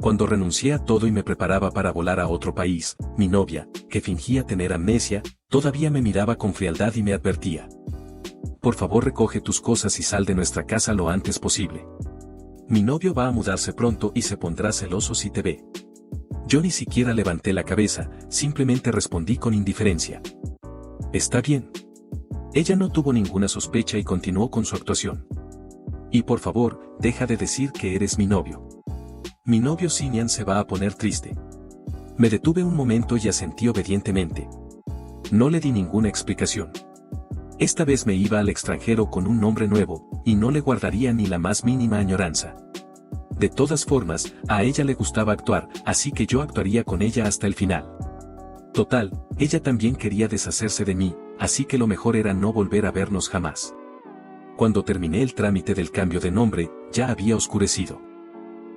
Cuando renuncié a todo y me preparaba para volar a otro país, mi novia, que fingía tener amnesia, todavía me miraba con frialdad y me advertía: por favor, recoge tus cosas y sal de nuestra casa lo antes posible. Mi novio va a mudarse pronto y se pondrá celoso si te ve. Yo ni siquiera levanté la cabeza, simplemente respondí con indiferencia: está bien. Ella no tuvo ninguna sospecha y continuó con su actuación. Y por favor, deja de decir que eres mi novio. Mi novio Sinian se va a poner triste. Me detuve un momento y asentí obedientemente. No le di ninguna explicación. Esta vez me iba al extranjero con un nombre nuevo, y no le guardaría ni la más mínima añoranza. De todas formas, a ella le gustaba actuar, así que yo actuaría con ella hasta el final. Total, ella también quería deshacerse de mí, así que lo mejor era no volver a vernos jamás. Cuando terminé el trámite del cambio de nombre, ya había oscurecido.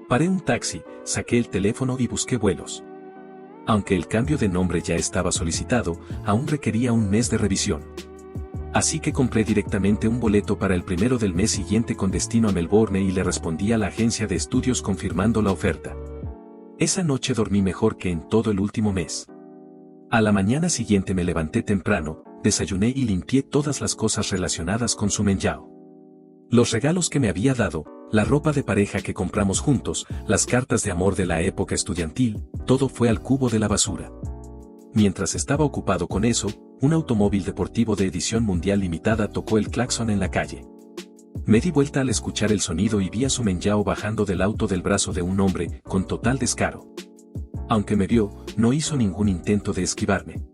Paré un taxi, saqué el teléfono y busqué vuelos. Aunque el cambio de nombre ya estaba solicitado, aún requería un mes de revisión. Así que compré directamente un boleto para el 1 del mes siguiente con destino a Melbourne y le respondí a la agencia de estudios confirmando la oferta. Esa noche dormí mejor que en todo el último mes. A la mañana siguiente me levanté temprano, desayuné y limpié todas las cosas relacionadas con Su Menyao. Los regalos que me había dado, la ropa de pareja que compramos juntos, las cartas de amor de la época estudiantil, todo fue al cubo de la basura. Mientras estaba ocupado con eso, un automóvil deportivo de edición mundial limitada tocó el claxon en la calle. Me di vuelta al escuchar el sonido y vi a Su Menyao bajando del auto del brazo de un hombre, con total descaro. Aunque me vio, no hizo ningún intento de esquivarme.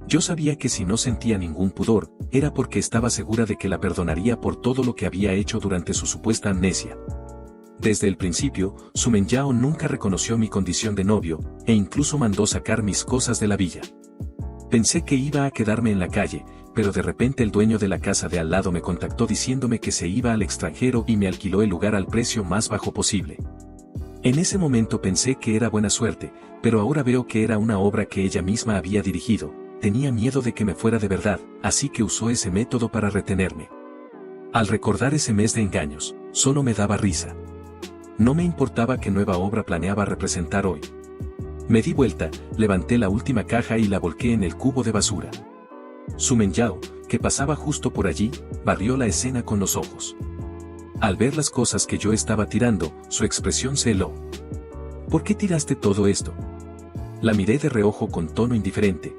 Yo sabía que si no sentía ningún pudor, era porque estaba segura de que la perdonaría por todo lo que había hecho durante su supuesta amnesia. Desde el principio, Su Menyao nunca reconoció mi condición de novio, e incluso mandó sacar mis cosas de la villa. Pensé que iba a quedarme en la calle, pero de repente el dueño de la casa de al lado me contactó diciéndome que se iba al extranjero y me alquiló el lugar al precio más bajo posible. En ese momento pensé que era buena suerte, pero ahora veo que era una obra que ella misma había dirigido. Tenía miedo de que me fuera de verdad, así que usó ese método para retenerme. Al recordar ese mes de engaños, solo me daba risa. No me importaba qué nueva obra planeaba representar hoy. Me di vuelta, levanté la última caja y la volqué en el cubo de basura. Su Menyao, que pasaba justo por allí, barrió la escena con los ojos. Al ver las cosas que yo estaba tirando, su expresión se heló. ¿Por qué tiraste todo esto? La miré de reojo con tono indiferente.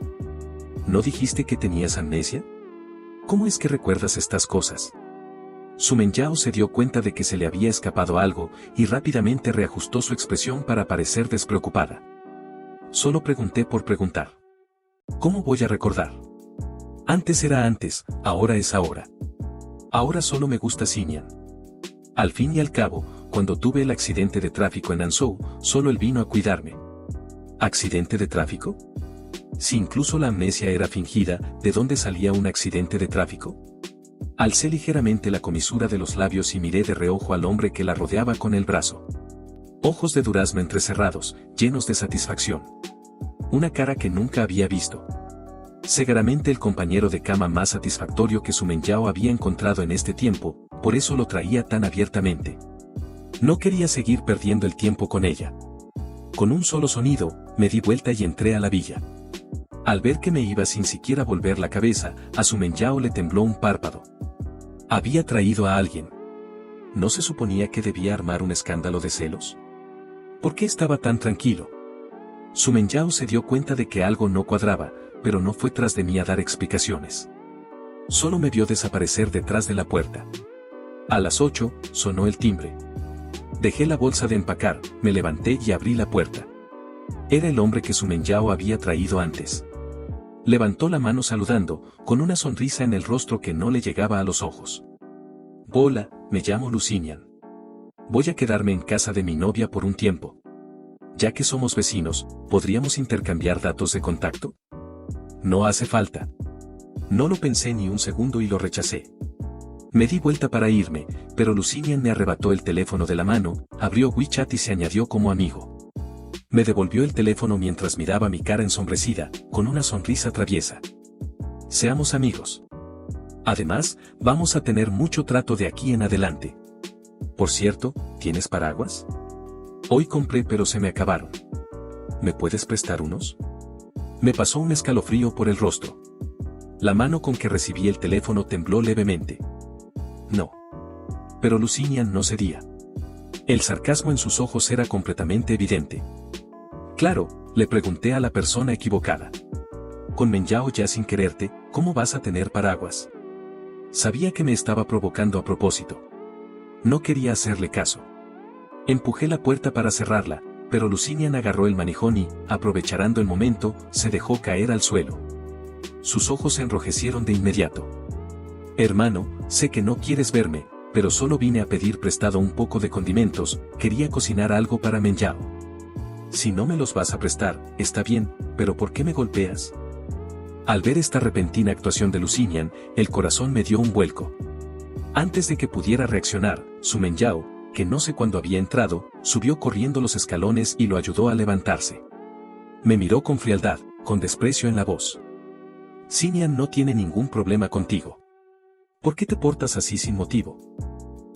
¿No dijiste que tenías amnesia? ¿Cómo es que recuerdas estas cosas? Su Menyao se dio cuenta de que se le había escapado algo, y rápidamente reajustó su expresión para parecer despreocupada. Solo pregunté por preguntar. ¿Cómo voy a recordar? Antes era antes, ahora es ahora. Ahora solo me gusta Sinian. Al fin y al cabo, cuando tuve el accidente de tráfico en Hangzhou, solo él vino a cuidarme. ¿Accidente de tráfico? Si incluso la amnesia era fingida, ¿de dónde salía un accidente de tráfico? Alcé ligeramente la comisura de los labios y miré de reojo al hombre que la rodeaba con el brazo. Ojos de durazno entrecerrados, llenos de satisfacción. Una cara que nunca había visto. Seguramente el compañero de cama más satisfactorio que Su Menyao había encontrado en este tiempo, por eso lo traía tan abiertamente. No quería seguir perdiendo el tiempo con ella. Con un solo sonido, me di vuelta y entré a la villa. Al ver que me iba sin siquiera volver la cabeza, a Su Menyao le tembló un párpado. Había traído a alguien. ¿No se suponía que debía armar un escándalo de celos? ¿Por qué estaba tan tranquilo? Su Menyao se dio cuenta de que algo no cuadraba, pero no fue tras de mí a dar explicaciones. Solo me vio desaparecer detrás de la puerta. A las 8, sonó el timbre. Dejé la bolsa de empacar, me levanté y abrí la puerta. Era el hombre que Su Menyao había traído antes. Levantó la mano saludando, con una sonrisa en el rostro que no le llegaba a los ojos. Hola, me llamo Lu Xinyan. Voy a quedarme en casa de mi novia por un tiempo. Ya que somos vecinos, ¿podríamos intercambiar datos de contacto? No hace falta. No lo pensé ni un segundo y lo rechacé. Me di vuelta para irme, pero Lu Xinyan me arrebató el teléfono de la mano, abrió WeChat y se añadió como amigo. Me devolvió el teléfono mientras miraba mi cara ensombrecida, con una sonrisa traviesa. Seamos amigos. Además, vamos a tener mucho trato de aquí en adelante. Por cierto, ¿tienes paraguas? Hoy compré pero se me acabaron. ¿Me puedes prestar unos? Me pasó un escalofrío por el rostro. La mano con que recibí el teléfono tembló levemente. No. Pero Lusignan no cedía. El sarcasmo en sus ojos era completamente evidente. Claro, le pregunté a la persona equivocada. Con Mengyao ya sin quererte, ¿cómo vas a tener paraguas? Sabía que me estaba provocando a propósito. No quería hacerle caso. Empujé la puerta para cerrarla, pero Lusignan agarró el manijón y, aprovechando el momento, se dejó caer al suelo. Sus ojos se enrojecieron de inmediato. Hermano, sé que no quieres verme, pero solo vine a pedir prestado un poco de condimentos, quería cocinar algo para Mengyao. Si no me los vas a prestar, está bien, pero ¿por qué me golpeas? Al ver esta repentina actuación de Lusignan, el corazón me dio un vuelco. Antes de que pudiera reaccionar, su Mengyao, que no sé cuándo había entrado, subió corriendo los escalones y lo ayudó a levantarse. Me miró con frialdad, con desprecio en la voz. Xinian no tiene ningún problema contigo. ¿Por qué te portas así sin motivo?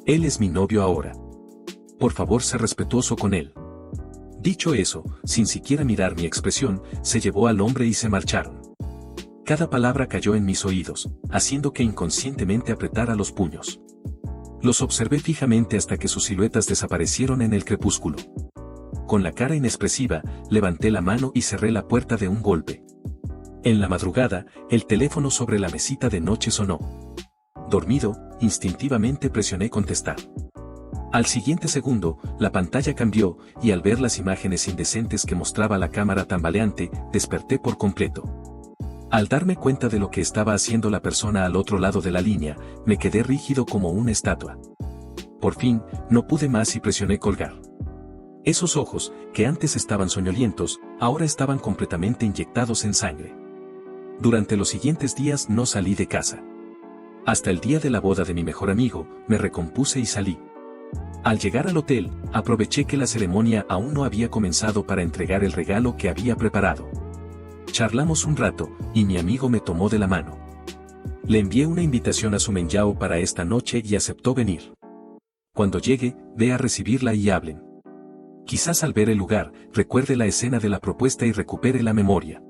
Él es mi novio ahora. Por favor, sé respetuoso con él. Dicho eso, sin siquiera mirar mi expresión, se llevó al hombre y se marcharon. Cada palabra cayó en mis oídos, haciendo que inconscientemente apretara los puños. Los observé fijamente hasta que sus siluetas desaparecieron en el crepúsculo. Con la cara inexpresiva, levanté la mano y cerré la puerta de un golpe. En la madrugada, el teléfono sobre la mesita de noche sonó. Dormido, instintivamente presioné contestar. Al siguiente segundo, la pantalla cambió, y al ver las imágenes indecentes que mostraba la cámara tambaleante, desperté por completo. Al darme cuenta de lo que estaba haciendo la persona al otro lado de la línea, me quedé rígido como una estatua. Por fin, no pude más y presioné colgar. Esos ojos, que antes estaban soñolientos, ahora estaban completamente inyectados en sangre. Durante los siguientes días no salí de casa. Hasta el día de la boda de mi mejor amigo, me recompuse y salí. Al llegar al hotel, aproveché que la ceremonia aún no había comenzado para entregar el regalo que había preparado. Charlamos un rato, y mi amigo me tomó de la mano. Le envié una invitación a su Mengyao para esta noche y aceptó venir. Cuando llegue, ve a recibirla y hablen. Quizás al ver el lugar, recuerde la escena de la propuesta y recupere la memoria.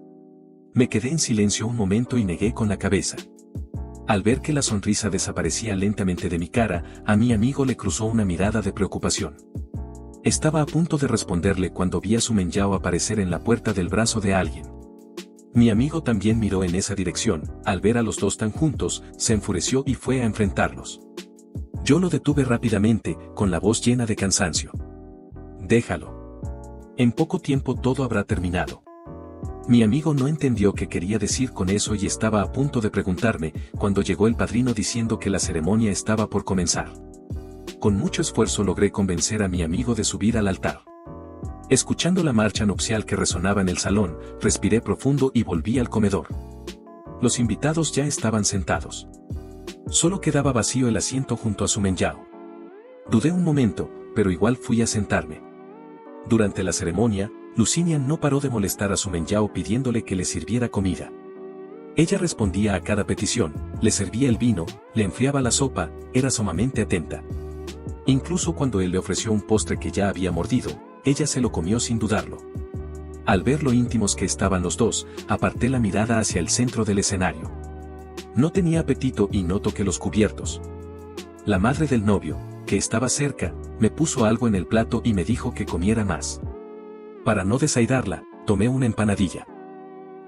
Me quedé en silencio un momento y negué con la cabeza. Al ver que la sonrisa desaparecía lentamente de mi cara, a mi amigo le cruzó una mirada de preocupación. Estaba a punto de responderle cuando vi a su Mengyao aparecer en la puerta del brazo de alguien. Mi amigo también miró en esa dirección, al ver a los dos tan juntos, se enfureció y fue a enfrentarlos. Yo lo detuve rápidamente, con la voz llena de cansancio. Déjalo. En poco tiempo todo habrá terminado. Mi amigo no entendió qué quería decir con eso y estaba a punto de preguntarme, cuando llegó el padrino diciendo que la ceremonia estaba por comenzar. Con mucho esfuerzo logré convencer a mi amigo de subir al altar. Escuchando la marcha nupcial que resonaba en el salón, respiré profundo y volví al comedor. Los invitados ya estaban sentados. Solo quedaba vacío el asiento junto a su Mengyao. Dudé un momento, pero igual fui a sentarme. Durante la ceremonia, Lusignan no paró de molestar a su Mengyao pidiéndole que le sirviera comida. Ella respondía a cada petición, le servía el vino, le enfriaba la sopa, era sumamente atenta. Incluso cuando él le ofreció un postre que ya había mordido, ella se lo comió sin dudarlo. Al ver lo íntimos que estaban los dos, aparté la mirada hacia el centro del escenario. No tenía apetito y no toqué los cubiertos. La madre del novio, que estaba cerca, me puso algo en el plato y me dijo que comiera más. Para no desaidarla, tomé una empanadilla.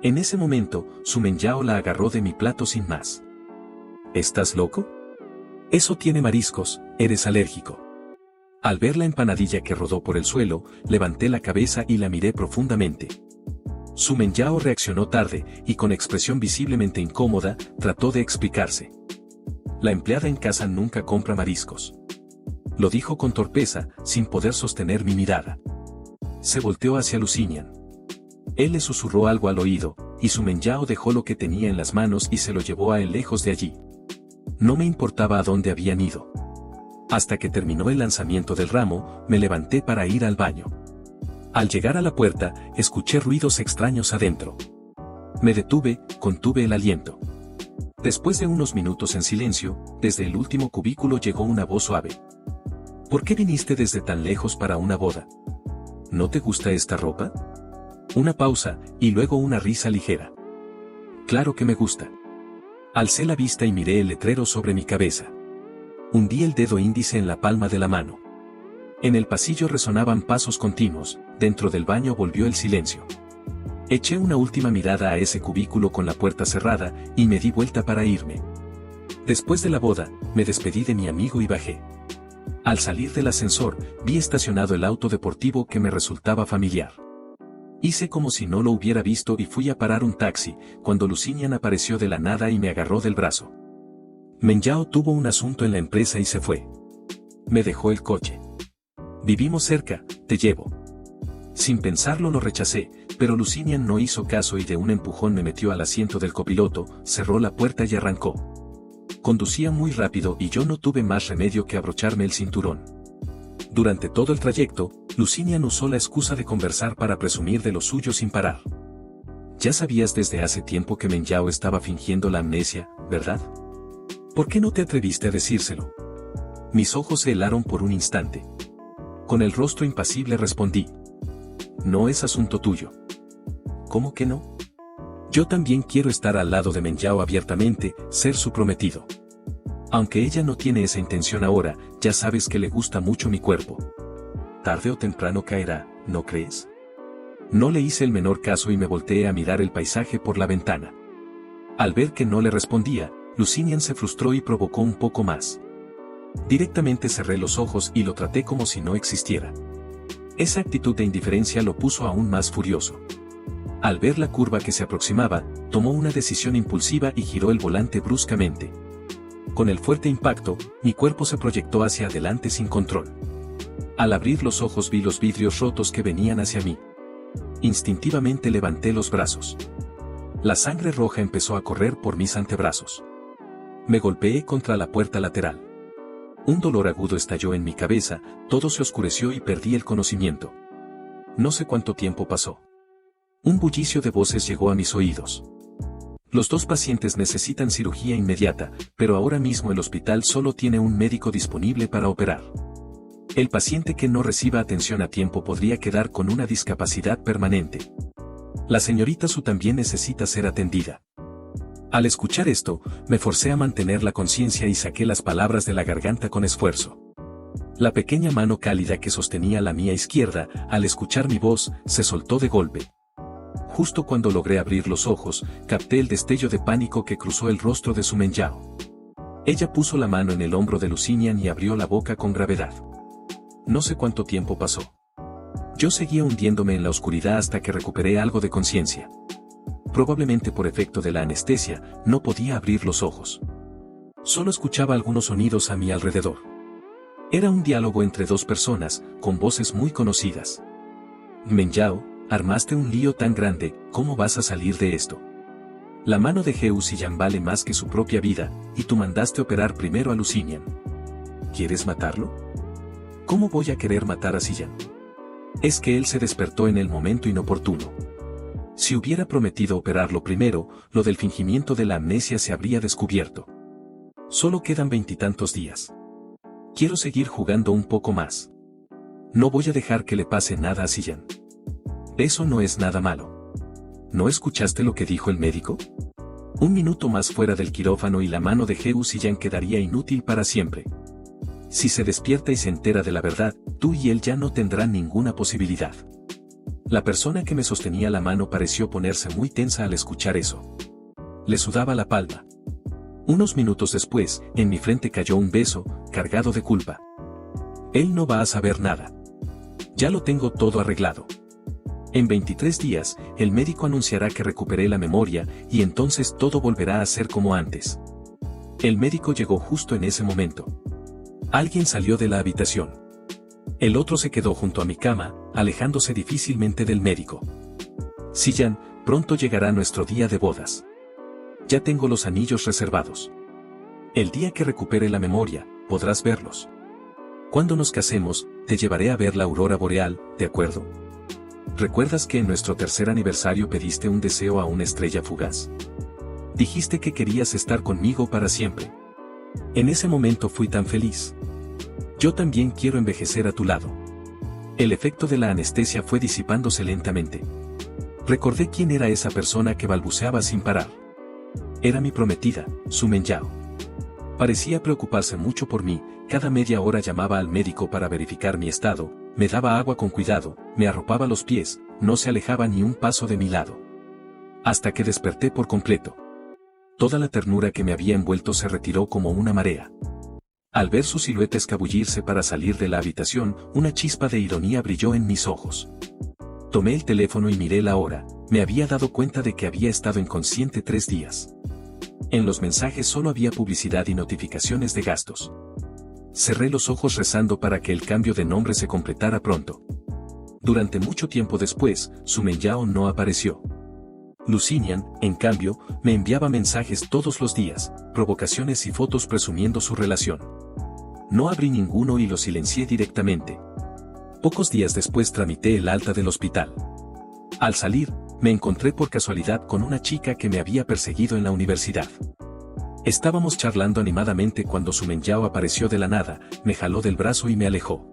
En ese momento, su Mengyao la agarró de mi plato sin más. ¿Estás loco? Eso tiene mariscos, eres alérgico. Al ver la empanadilla que rodó por el suelo, levanté la cabeza y la miré profundamente. Su Mengyao reaccionó tarde, y con expresión visiblemente incómoda, trató de explicarse. La empleada en casa nunca compra mariscos. Lo dijo con torpeza, sin poder sostener mi mirada. Se volteó hacia Lusignan. Él le susurró algo al oído, y su Mengyao dejó lo que tenía en las manos y se lo llevó a él lejos de allí. No me importaba a dónde habían ido. Hasta que terminó el lanzamiento del ramo, me levanté para ir al baño. Al llegar a la puerta, escuché ruidos extraños adentro. Me detuve, contuve el aliento. Después de unos minutos en silencio, desde el último cubículo llegó una voz suave. ¿Por qué viniste desde tan lejos para una boda? ¿No te gusta esta ropa? Una pausa, y luego una risa ligera. Claro que me gusta. Alcé la vista y miré el letrero sobre mi cabeza. Hundí el dedo índice en la palma de la mano. En el pasillo resonaban pasos continuos, dentro del baño volvió el silencio. Eché una última mirada a ese cubículo con la puerta cerrada, y me di vuelta para irme. Después de la boda, me despedí de mi amigo y bajé. Al salir del ascensor, vi estacionado el auto deportivo que me resultaba familiar. Hice como si no lo hubiera visto y fui a parar un taxi, cuando Lusignan apareció de la nada y me agarró del brazo. Menjao tuvo un asunto en la empresa y se fue. Me dejó el coche. Vivimos cerca, te llevo. Sin pensarlo lo rechacé, pero Lusignan no hizo caso y de un empujón me metió al asiento del copiloto, cerró la puerta y arrancó. Conducía muy rápido y yo no tuve más remedio que abrocharme el cinturón. Durante todo el trayecto, Lusignan usó la excusa de conversar para presumir de lo suyo sin parar. Ya sabías desde hace tiempo que Menjao estaba fingiendo la amnesia, ¿verdad? ¿Por qué no te atreviste a decírselo? Mis ojos se helaron por un instante. Con el rostro impasible respondí. No es asunto tuyo. ¿Cómo que no? Yo también quiero estar al lado de Menjao abiertamente, ser su prometido. Aunque ella no tiene esa intención ahora, ya sabes que le gusta mucho mi cuerpo. Tarde o temprano caerá, ¿no crees? No le hice el menor caso y me volteé a mirar el paisaje por la ventana. Al ver que no le respondía, Lusignan se frustró y provocó un poco más. Directamente cerré los ojos y lo traté como si no existiera. Esa actitud de indiferencia lo puso aún más furioso. Al ver la curva que se aproximaba, tomó una decisión impulsiva y giró el volante bruscamente. Con el fuerte impacto, mi cuerpo se proyectó hacia adelante sin control. Al abrir los ojos vi los vidrios rotos que venían hacia mí. Instintivamente levanté los brazos. La sangre roja empezó a correr por mis antebrazos. Me golpeé contra la puerta lateral. Un dolor agudo estalló en mi cabeza, todo se oscureció y perdí el conocimiento. No sé cuánto tiempo pasó. Un bullicio de voces llegó a mis oídos. Los 2 pacientes necesitan cirugía inmediata, pero ahora mismo el hospital solo tiene un médico disponible para operar. El paciente que no reciba atención a tiempo podría quedar con una discapacidad permanente. La señorita Su también necesita ser atendida. Al escuchar esto, me forcé a mantener la conciencia y saqué las palabras de la garganta con esfuerzo. La pequeña mano cálida que sostenía la mía izquierda, al escuchar mi voz, se soltó de golpe. Justo cuando logré abrir los ojos, capté el destello de pánico que cruzó el rostro de Su Menjao. Ella puso la mano en el hombro de Lusignan y abrió la boca con gravedad. No sé cuánto tiempo pasó. Yo seguía hundiéndome en la oscuridad hasta que recuperé algo de conciencia. Probablemente por efecto de la anestesia, no podía abrir los ojos. Solo escuchaba algunos sonidos a mi alrededor. Era un diálogo entre 2 personas, con voces muy conocidas. Menjao, armaste un lío tan grande, ¿cómo vas a salir de esto? La mano de Heu Ziyan vale más que su propia vida, y tú mandaste operar primero a Lusignan. ¿Quieres matarlo? ¿Cómo voy a querer matar a Ziyan? Es que él se despertó en el momento inoportuno. Si hubiera prometido operarlo primero, lo del fingimiento de la amnesia se habría descubierto. Solo quedan 20 y tantos días. Quiero seguir jugando un poco más. No voy a dejar que le pase nada a Ziyan. Eso no es nada malo. ¿No escuchaste lo que dijo el médico? 1 minuto más fuera del quirófano y la mano de Heu Ziyan quedaría inútil para siempre. Si se despierta y se entera de la verdad, tú y él ya no tendrán ninguna posibilidad. La persona que me sostenía la mano pareció ponerse muy tensa al escuchar eso. Le sudaba la palma. Unos minutos después, en mi frente cayó un beso, cargado de culpa. Él no va a saber nada. Ya lo tengo todo arreglado. En 23 días, el médico anunciará que recuperé la memoria, y entonces todo volverá a ser como antes. El médico llegó justo en ese momento. Alguien salió de la habitación. El otro se quedó junto a mi cama, alejándose difícilmente del médico. Ziyan, pronto llegará nuestro día de bodas. Ya tengo los anillos reservados. El día que recupere la memoria, podrás verlos. Cuando nos casemos, te llevaré a ver la aurora boreal, ¿de acuerdo? ¿Recuerdas que en nuestro 3er aniversario pediste un deseo a una estrella fugaz? Dijiste que querías estar conmigo para siempre. En ese momento fui tan feliz. Yo también quiero envejecer a tu lado. El efecto de la anestesia fue disipándose lentamente. Recordé quién era esa persona que balbuceaba sin parar. Era mi prometida, Su Men-yao. Parecía preocuparse mucho por mí, cada media hora llamaba al médico para verificar mi estado, me daba agua con cuidado, me arropaba los pies, no se alejaba ni un paso de mi lado. Hasta que desperté por completo. Toda la ternura que me había envuelto se retiró como una marea. Al ver su silueta escabullirse para salir de la habitación, una chispa de ironía brilló en mis ojos. Tomé el teléfono y miré la hora, me había dado cuenta de que había estado inconsciente 3 días. En los mensajes solo había publicidad y notificaciones de gastos. Cerré los ojos rezando para que el cambio de nombre se completara pronto. Durante mucho tiempo después, Su Men-yao no apareció. Lusignan, en cambio, me enviaba mensajes todos los días, provocaciones y fotos presumiendo su relación. No abrí ninguno y lo silencié directamente. Pocos días después tramité el alta del hospital. Al salir, me encontré por casualidad con una chica que me había perseguido en la universidad. Estábamos charlando animadamente cuando Su Men-yao apareció de la nada, me jaló del brazo y me alejó.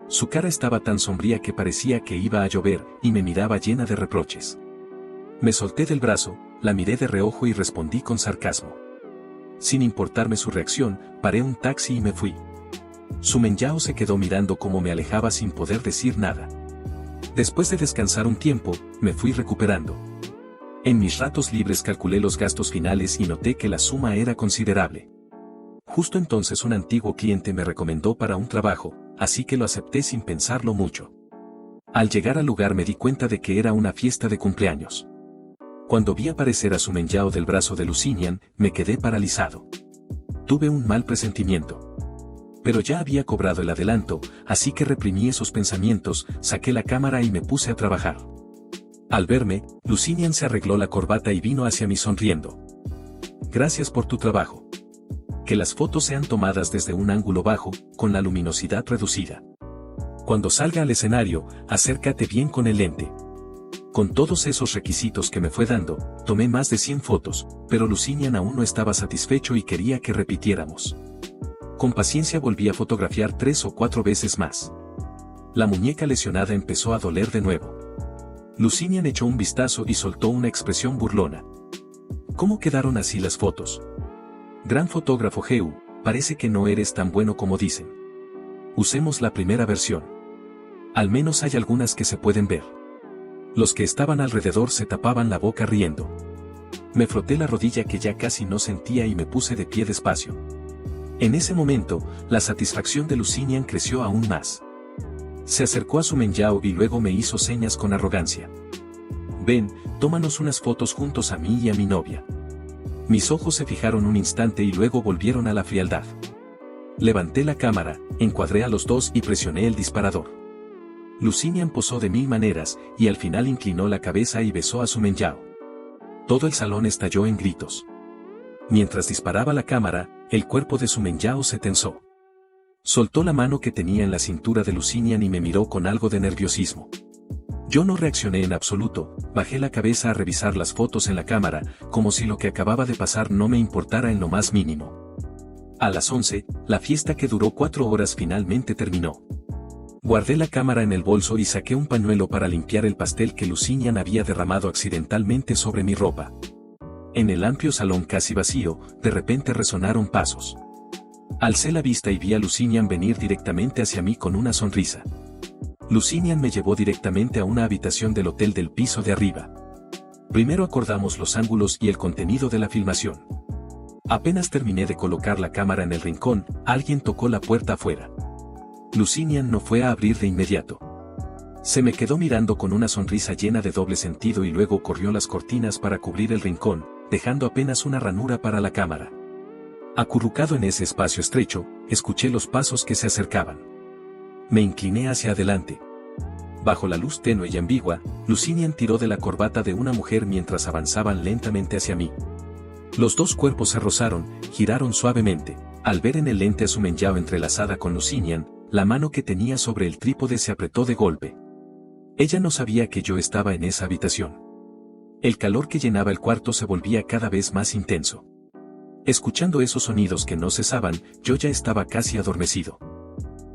Su cara estaba tan sombría que parecía que iba a llover, y me miraba llena de reproches. Me solté del brazo, la miré de reojo y respondí con sarcasmo. Sin importarme su reacción, paré un taxi y me fui. Su Men-yao se quedó mirando cómo me alejaba sin poder decir nada. Después de descansar un tiempo, me fui recuperando. En mis ratos libres calculé los gastos finales y noté que la suma era considerable. Justo entonces un antiguo cliente me recomendó para un trabajo, así que lo acepté sin pensarlo mucho. Al llegar al lugar me di cuenta de que era una fiesta de cumpleaños. Cuando vi aparecer a Su Men-yao del brazo de Lusignan, me quedé paralizado. Tuve un mal presentimiento. Pero ya había cobrado el adelanto, así que reprimí esos pensamientos, saqué la cámara y me puse a trabajar. Al verme, Lusignan se arregló la corbata y vino hacia mí sonriendo. Gracias por tu trabajo. Que las fotos sean tomadas desde un ángulo bajo, con la luminosidad reducida. Cuando salga al escenario, acércate bien con el lente. Con todos esos requisitos que me fue dando, tomé más de 100 fotos, pero Lusignan aún no estaba satisfecho y quería que repitiéramos. Con paciencia volví a fotografiar 3 o 4 veces más. La muñeca lesionada empezó a doler de nuevo. Lusignan echó un vistazo y soltó una expresión burlona. ¿Cómo quedaron así las fotos? Gran fotógrafo Heu, parece que no eres tan bueno como dicen. Usemos la primera versión. Al menos hay algunas que se pueden ver. Los que estaban alrededor se tapaban la boca riendo. Me froté la rodilla que ya casi no sentía y me puse de pie despacio. En ese momento, la satisfacción de Lusignan creció aún más. Se acercó a Su Men-yao y luego me hizo señas con arrogancia. Ven, tómanos unas fotos juntos a mí y a mi novia. Mis ojos se fijaron un instante y luego volvieron a la frialdad. Levanté la cámara, encuadré a los dos y presioné el disparador. Lusignan posó de 1000 maneras, y al final inclinó la cabeza y besó a Su Men-yao. Todo el salón estalló en gritos. Mientras disparaba la cámara, el cuerpo de Su Men-yao se tensó. Soltó la mano que tenía en la cintura de Lusignan y me miró con algo de nerviosismo. Yo no reaccioné en absoluto, bajé la cabeza a revisar las fotos en la cámara, como si lo que acababa de pasar no me importara en lo más mínimo. A las 11, la fiesta que duró 4 horas finalmente terminó. Guardé la cámara en el bolso y saqué un pañuelo para limpiar el pastel que Lusignan había derramado accidentalmente sobre mi ropa. En el amplio salón casi vacío, de repente resonaron pasos. Alcé la vista y vi a Lusignan venir directamente hacia mí con una sonrisa. Lusignan me llevó directamente a una habitación del hotel del piso de arriba. Primero acordamos los ángulos y el contenido de la filmación. Apenas terminé de colocar la cámara en el rincón, alguien tocó la puerta afuera. Lusignan no fue a abrir de inmediato. Se me quedó mirando con una sonrisa llena de doble sentido y luego corrió las cortinas para cubrir el rincón, dejando apenas una ranura para la cámara. Acurrucado en ese espacio estrecho, escuché los pasos que se acercaban. Me incliné hacia adelante. Bajo la luz tenue y ambigua, Lusignan tiró de la corbata de una mujer mientras avanzaban lentamente hacia mí. Los dos cuerpos se rozaron, giraron suavemente. Al ver en el lente a Su Men-yao entrelazada con Lusignan, la mano que tenía sobre el trípode se apretó de golpe. Ella no sabía que yo estaba en esa habitación. El calor que llenaba el cuarto se volvía cada vez más intenso. Escuchando esos sonidos que no cesaban, yo ya estaba casi adormecido.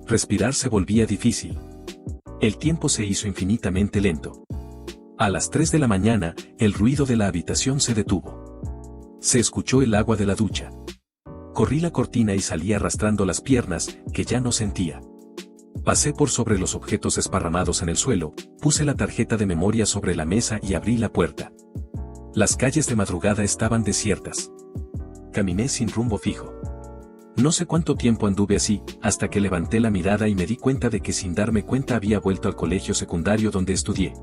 Respirar se volvía difícil. El tiempo se hizo infinitamente lento. A las 3 de la mañana, el ruido de la habitación se detuvo. Se escuchó el agua de la ducha. Corrí la cortina y salí arrastrando las piernas, que ya no sentía. Pasé por sobre los objetos esparramados en el suelo, puse la tarjeta de memoria sobre la mesa y abrí la puerta. Las calles de madrugada estaban desiertas. Caminé sin rumbo fijo. No sé cuánto tiempo anduve así, hasta que levanté la mirada y me di cuenta de que sin darme cuenta había vuelto al colegio secundario donde estudié.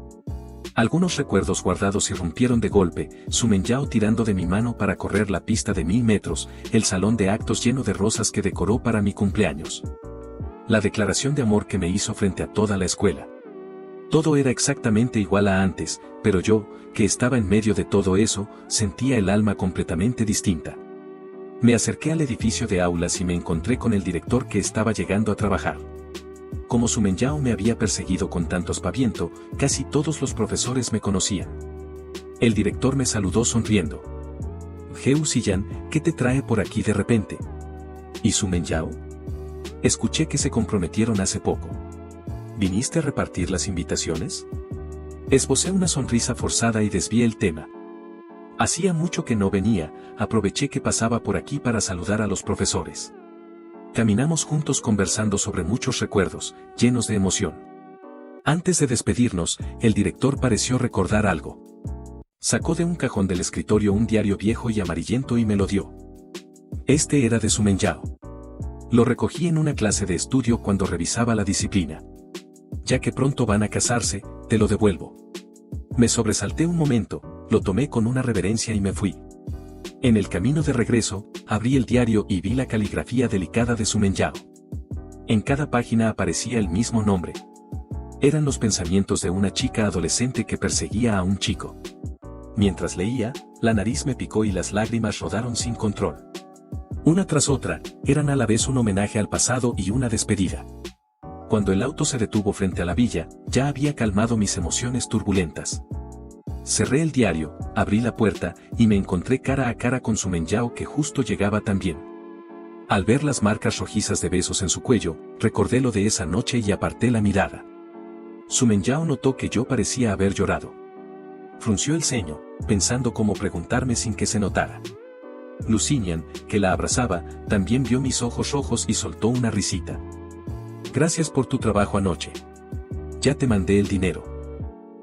Algunos recuerdos guardados irrumpieron de golpe, Su Menyao tirando de mi mano para correr la pista de 1000 metros, el salón de actos lleno de rosas que decoró para mi cumpleaños. La declaración de amor que me hizo frente a toda la escuela. Todo era exactamente igual a antes, pero yo, que estaba en medio de todo eso, sentía el alma completamente distinta. Me acerqué al edificio de aulas y me encontré con el director que estaba llegando a trabajar. Como Su Menyao me había perseguido con tanto aspaviento, casi todos los profesores me conocían. El director me saludó sonriendo. Heu Ziyan, ¿qué te trae por aquí de repente? ¿Y Su Menyao? Escuché que se comprometieron hace poco. ¿Viniste a repartir las invitaciones? Esbocé una sonrisa forzada y desvié el tema. Hacía mucho que no venía, aproveché que pasaba por aquí para saludar a los profesores. Caminamos juntos conversando sobre muchos recuerdos, llenos de emoción. Antes de despedirnos, el director pareció recordar algo. Sacó de un cajón del escritorio un diario viejo y amarillento y me lo dio. Este era de Su Menyao. Lo recogí en una clase de estudio cuando revisaba la disciplina. Ya que pronto van a casarse, te lo devuelvo. Me sobresalté un momento, lo tomé con una reverencia y me fui. En el camino de regreso, abrí el diario y vi la caligrafía delicada de Su Menyao. En cada página aparecía el mismo nombre. Eran los pensamientos de una chica adolescente que perseguía a un chico. Mientras leía, la nariz me picó y las lágrimas rodaron sin control. Una tras otra, eran a la vez un homenaje al pasado y una despedida. Cuando el auto se detuvo frente a la villa, ya había calmado mis emociones turbulentas. Cerré el diario, abrí la puerta, y me encontré cara a cara con Su Menyao que justo llegaba también. Al ver las marcas rojizas de besos en su cuello, recordé lo de esa noche y aparté la mirada. Su Menyao notó que yo parecía haber llorado. Frunció el ceño, pensando cómo preguntarme sin que se notara. Lu Xinyan, que la abrazaba, también vio mis ojos rojos y soltó una risita. Gracias por tu trabajo anoche. Ya te mandé el dinero.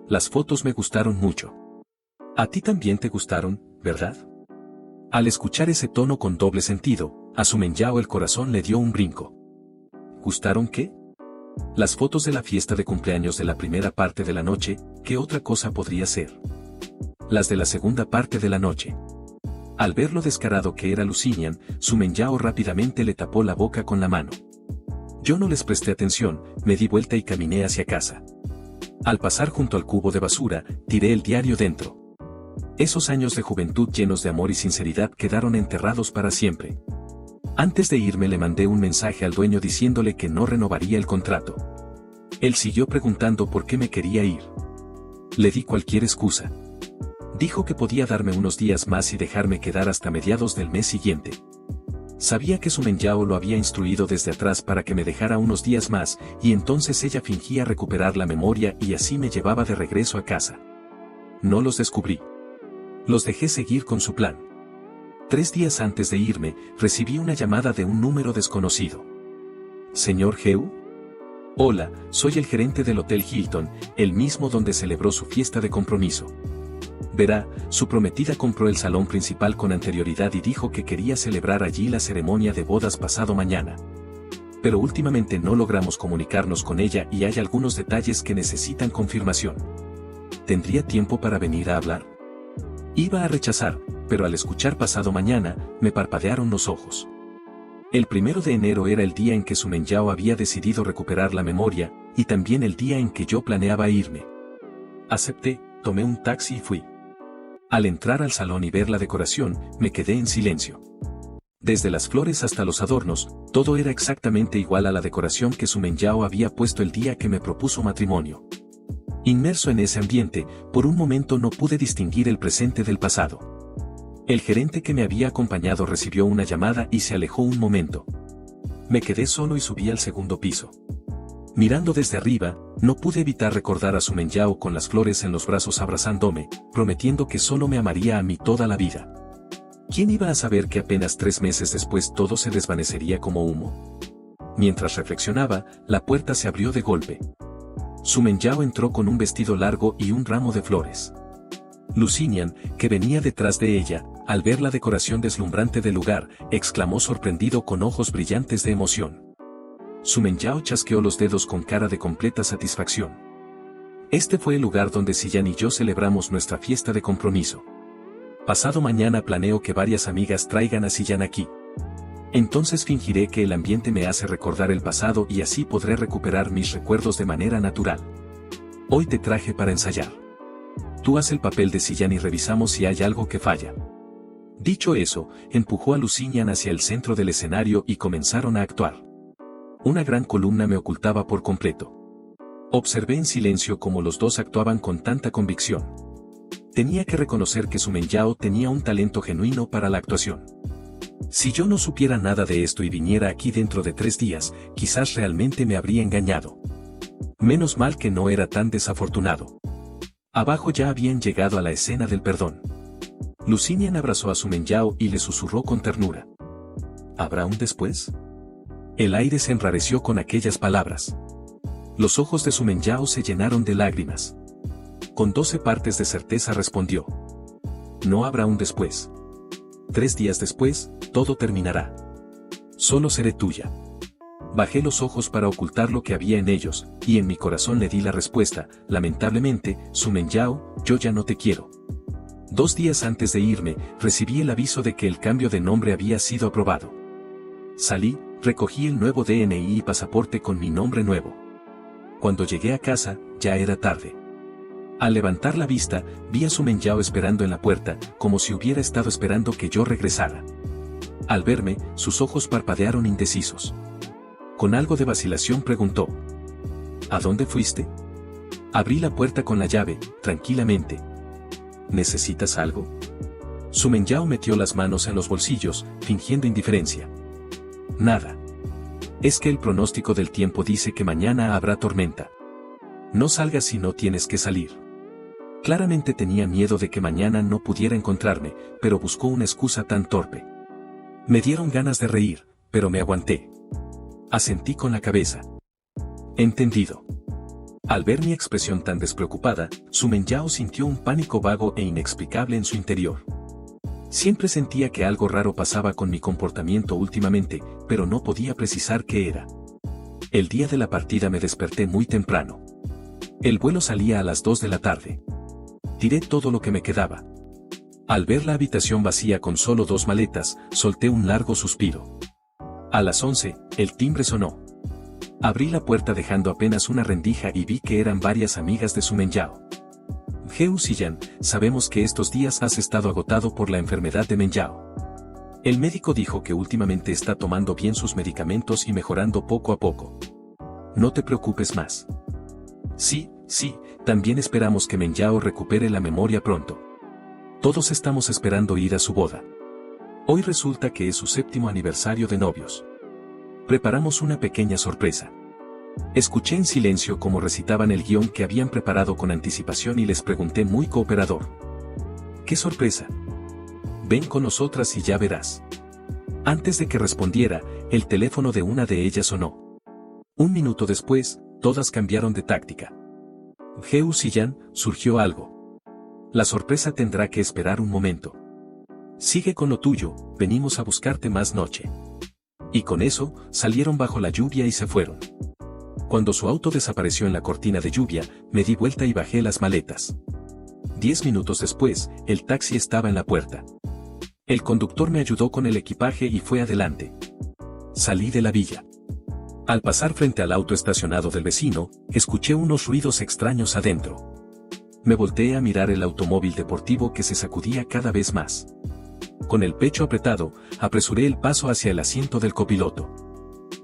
Las fotos me gustaron mucho. A ti también te gustaron, ¿verdad? Al escuchar ese tono con doble sentido, a Su Menyao el corazón le dio un brinco. ¿Gustaron qué? Las fotos de la fiesta de cumpleaños de la primera parte de la noche, ¿qué otra cosa podría ser? Las de la segunda parte de la noche. Al ver lo descarado que era Lu Xinyan, Su Menyao rápidamente le tapó la boca con la mano. Yo no les presté atención, me di vuelta y caminé hacia casa. Al pasar junto al cubo de basura, tiré el diario dentro. Esos años de juventud llenos de amor y sinceridad quedaron enterrados para siempre. Antes de irme le mandé un mensaje al dueño diciéndole que no renovaría el contrato. Él siguió preguntando por qué me quería ir. Le di cualquier excusa. Dijo que podía darme unos días más y dejarme quedar hasta mediados del mes siguiente. Sabía que Su Menyao lo había instruido desde atrás para que me dejara unos días más, y entonces ella fingía recuperar la memoria y así me llevaba de regreso a casa. No los descubrí. Los dejé seguir con su plan. 3 días antes de irme, recibí una llamada de un número desconocido. ¿Señor Heu? Hola, soy el gerente del Hotel Hilton, el mismo donde celebró su fiesta de compromiso. Verá, su prometida compró el salón principal con anterioridad y dijo que quería celebrar allí la ceremonia de bodas pasado mañana. Pero últimamente no logramos comunicarnos con ella y hay algunos detalles que necesitan confirmación. ¿Tendría tiempo para venir a hablar? Iba a rechazar, pero al escuchar pasado mañana, me parpadearon los ojos. El 1 de enero era el día en que Su Menyao había decidido recuperar la memoria, y también el día en que yo planeaba irme. Acepté, tomé un taxi y fui. Al entrar al salón y ver la decoración, me quedé en silencio. Desde las flores hasta los adornos, todo era exactamente igual a la decoración que Su Menyao había puesto el día que me propuso matrimonio. Inmerso en ese ambiente, por un momento no pude distinguir el presente del pasado. El gerente que me había acompañado recibió una llamada y se alejó un momento. Me quedé solo y subí al segundo piso. Mirando desde arriba, no pude evitar recordar a Su Menyao con las flores en los brazos abrazándome, prometiendo que solo me amaría a mí toda la vida. ¿Quién iba a saber que apenas 3 meses después todo se desvanecería como humo? Mientras reflexionaba, la puerta se abrió de golpe. Su Menyao entró con un vestido largo y un ramo de flores. Lusignan, que venía detrás de ella, al ver la decoración deslumbrante del lugar, exclamó sorprendido con ojos brillantes de emoción. Su Menyao chasqueó los dedos con cara de completa satisfacción. Este fue el lugar donde Ziyan y yo celebramos nuestra fiesta de compromiso. Pasado mañana planeo que varias amigas traigan a Ziyan aquí. Entonces fingiré que el ambiente me hace recordar el pasado y así podré recuperar mis recuerdos de manera natural. Hoy te traje para ensayar. Tú haz el papel de Ziyan y revisamos si hay algo que falla. Dicho eso, empujó a Lusignan hacia el centro del escenario y comenzaron a actuar. Una gran columna me ocultaba por completo. Observé en silencio cómo los dos actuaban con tanta convicción. Tenía que reconocer que Su Menyao tenía un talento genuino para la actuación. Si yo no supiera nada de esto y viniera aquí dentro de 3 días, quizás realmente me habría engañado. Menos mal que no era tan desafortunado. Abajo ya habían llegado a la escena del perdón. Lusignan abrazó a Su Menyao y le susurró con ternura. ¿Habrá un después? El aire se enrareció con aquellas palabras. Los ojos de Su Menyao se llenaron de lágrimas. Con 12 partes de certeza respondió. No habrá un después. 3 días después, todo terminará. Solo seré tuya. Bajé los ojos para ocultar lo que había en ellos, y en mi corazón le di la respuesta, lamentablemente, Su Menyao, yo ya no te quiero. 2 días antes de irme, recibí el aviso de que el cambio de nombre había sido aprobado. Salí, recogí el nuevo DNI y pasaporte con mi nombre nuevo. Cuando llegué a casa, ya era tarde. Al levantar la vista, vi a Su Menyao esperando en la puerta, como si hubiera estado esperando que yo regresara. Al verme, sus ojos parpadearon indecisos. Con algo de vacilación preguntó. ¿A dónde fuiste? Abrí la puerta con la llave, tranquilamente. ¿Necesitas algo? Su Menyao metió las manos en los bolsillos, fingiendo indiferencia. Nada. Es que el pronóstico del tiempo dice que mañana habrá tormenta. No salgas si no tienes que salir. Claramente tenía miedo de que mañana no pudiera encontrarme, pero buscó una excusa tan torpe. Me dieron ganas de reír, pero me aguanté. Asentí con la cabeza. Entendido. Al ver mi expresión tan despreocupada, Su Menyao sintió un pánico vago e inexplicable en su interior. Siempre sentía que algo raro pasaba con mi comportamiento últimamente, pero no podía precisar qué era. El día de la partida me desperté muy temprano. El vuelo salía a las 2 de la tarde. Tiré todo lo que me quedaba. Al ver la habitación vacía con solo 2 maletas, solté un largo suspiro. A las 11, el timbre sonó. Abrí la puerta dejando apenas una rendija y vi que eran varias amigas de Su Menyao. Ziyan, sabemos que estos días has estado agotado por la enfermedad de Menyao. El médico dijo que últimamente está tomando bien sus medicamentos y mejorando poco a poco. No te preocupes más. Sí, también esperamos que Menyao recupere la memoria pronto. Todos estamos esperando ir a su boda. Hoy resulta que es su 7º aniversario de novios. Preparamos una pequeña sorpresa. Escuché en silencio cómo recitaban el guión que habían preparado con anticipación y les pregunté muy cooperador. ¿Qué sorpresa? Ven con nosotras y ya verás. Antes de que respondiera, el teléfono de una de ellas sonó. 1 minuto después, todas cambiaron de táctica. Ziyan, surgió algo. La sorpresa tendrá que esperar un momento. Sigue con lo tuyo, venimos a buscarte más noche. Y con eso, salieron bajo la lluvia y se fueron. Cuando su auto desapareció en la cortina de lluvia, me di vuelta y bajé las maletas. 10 minutos después, el taxi estaba en la puerta. El conductor me ayudó con el equipaje y fue adelante. Salí de la villa. Al pasar frente al auto estacionado del vecino, escuché unos ruidos extraños adentro. Me volteé a mirar el automóvil deportivo que se sacudía cada vez más. Con el pecho apretado, apresuré el paso hacia el asiento del copiloto.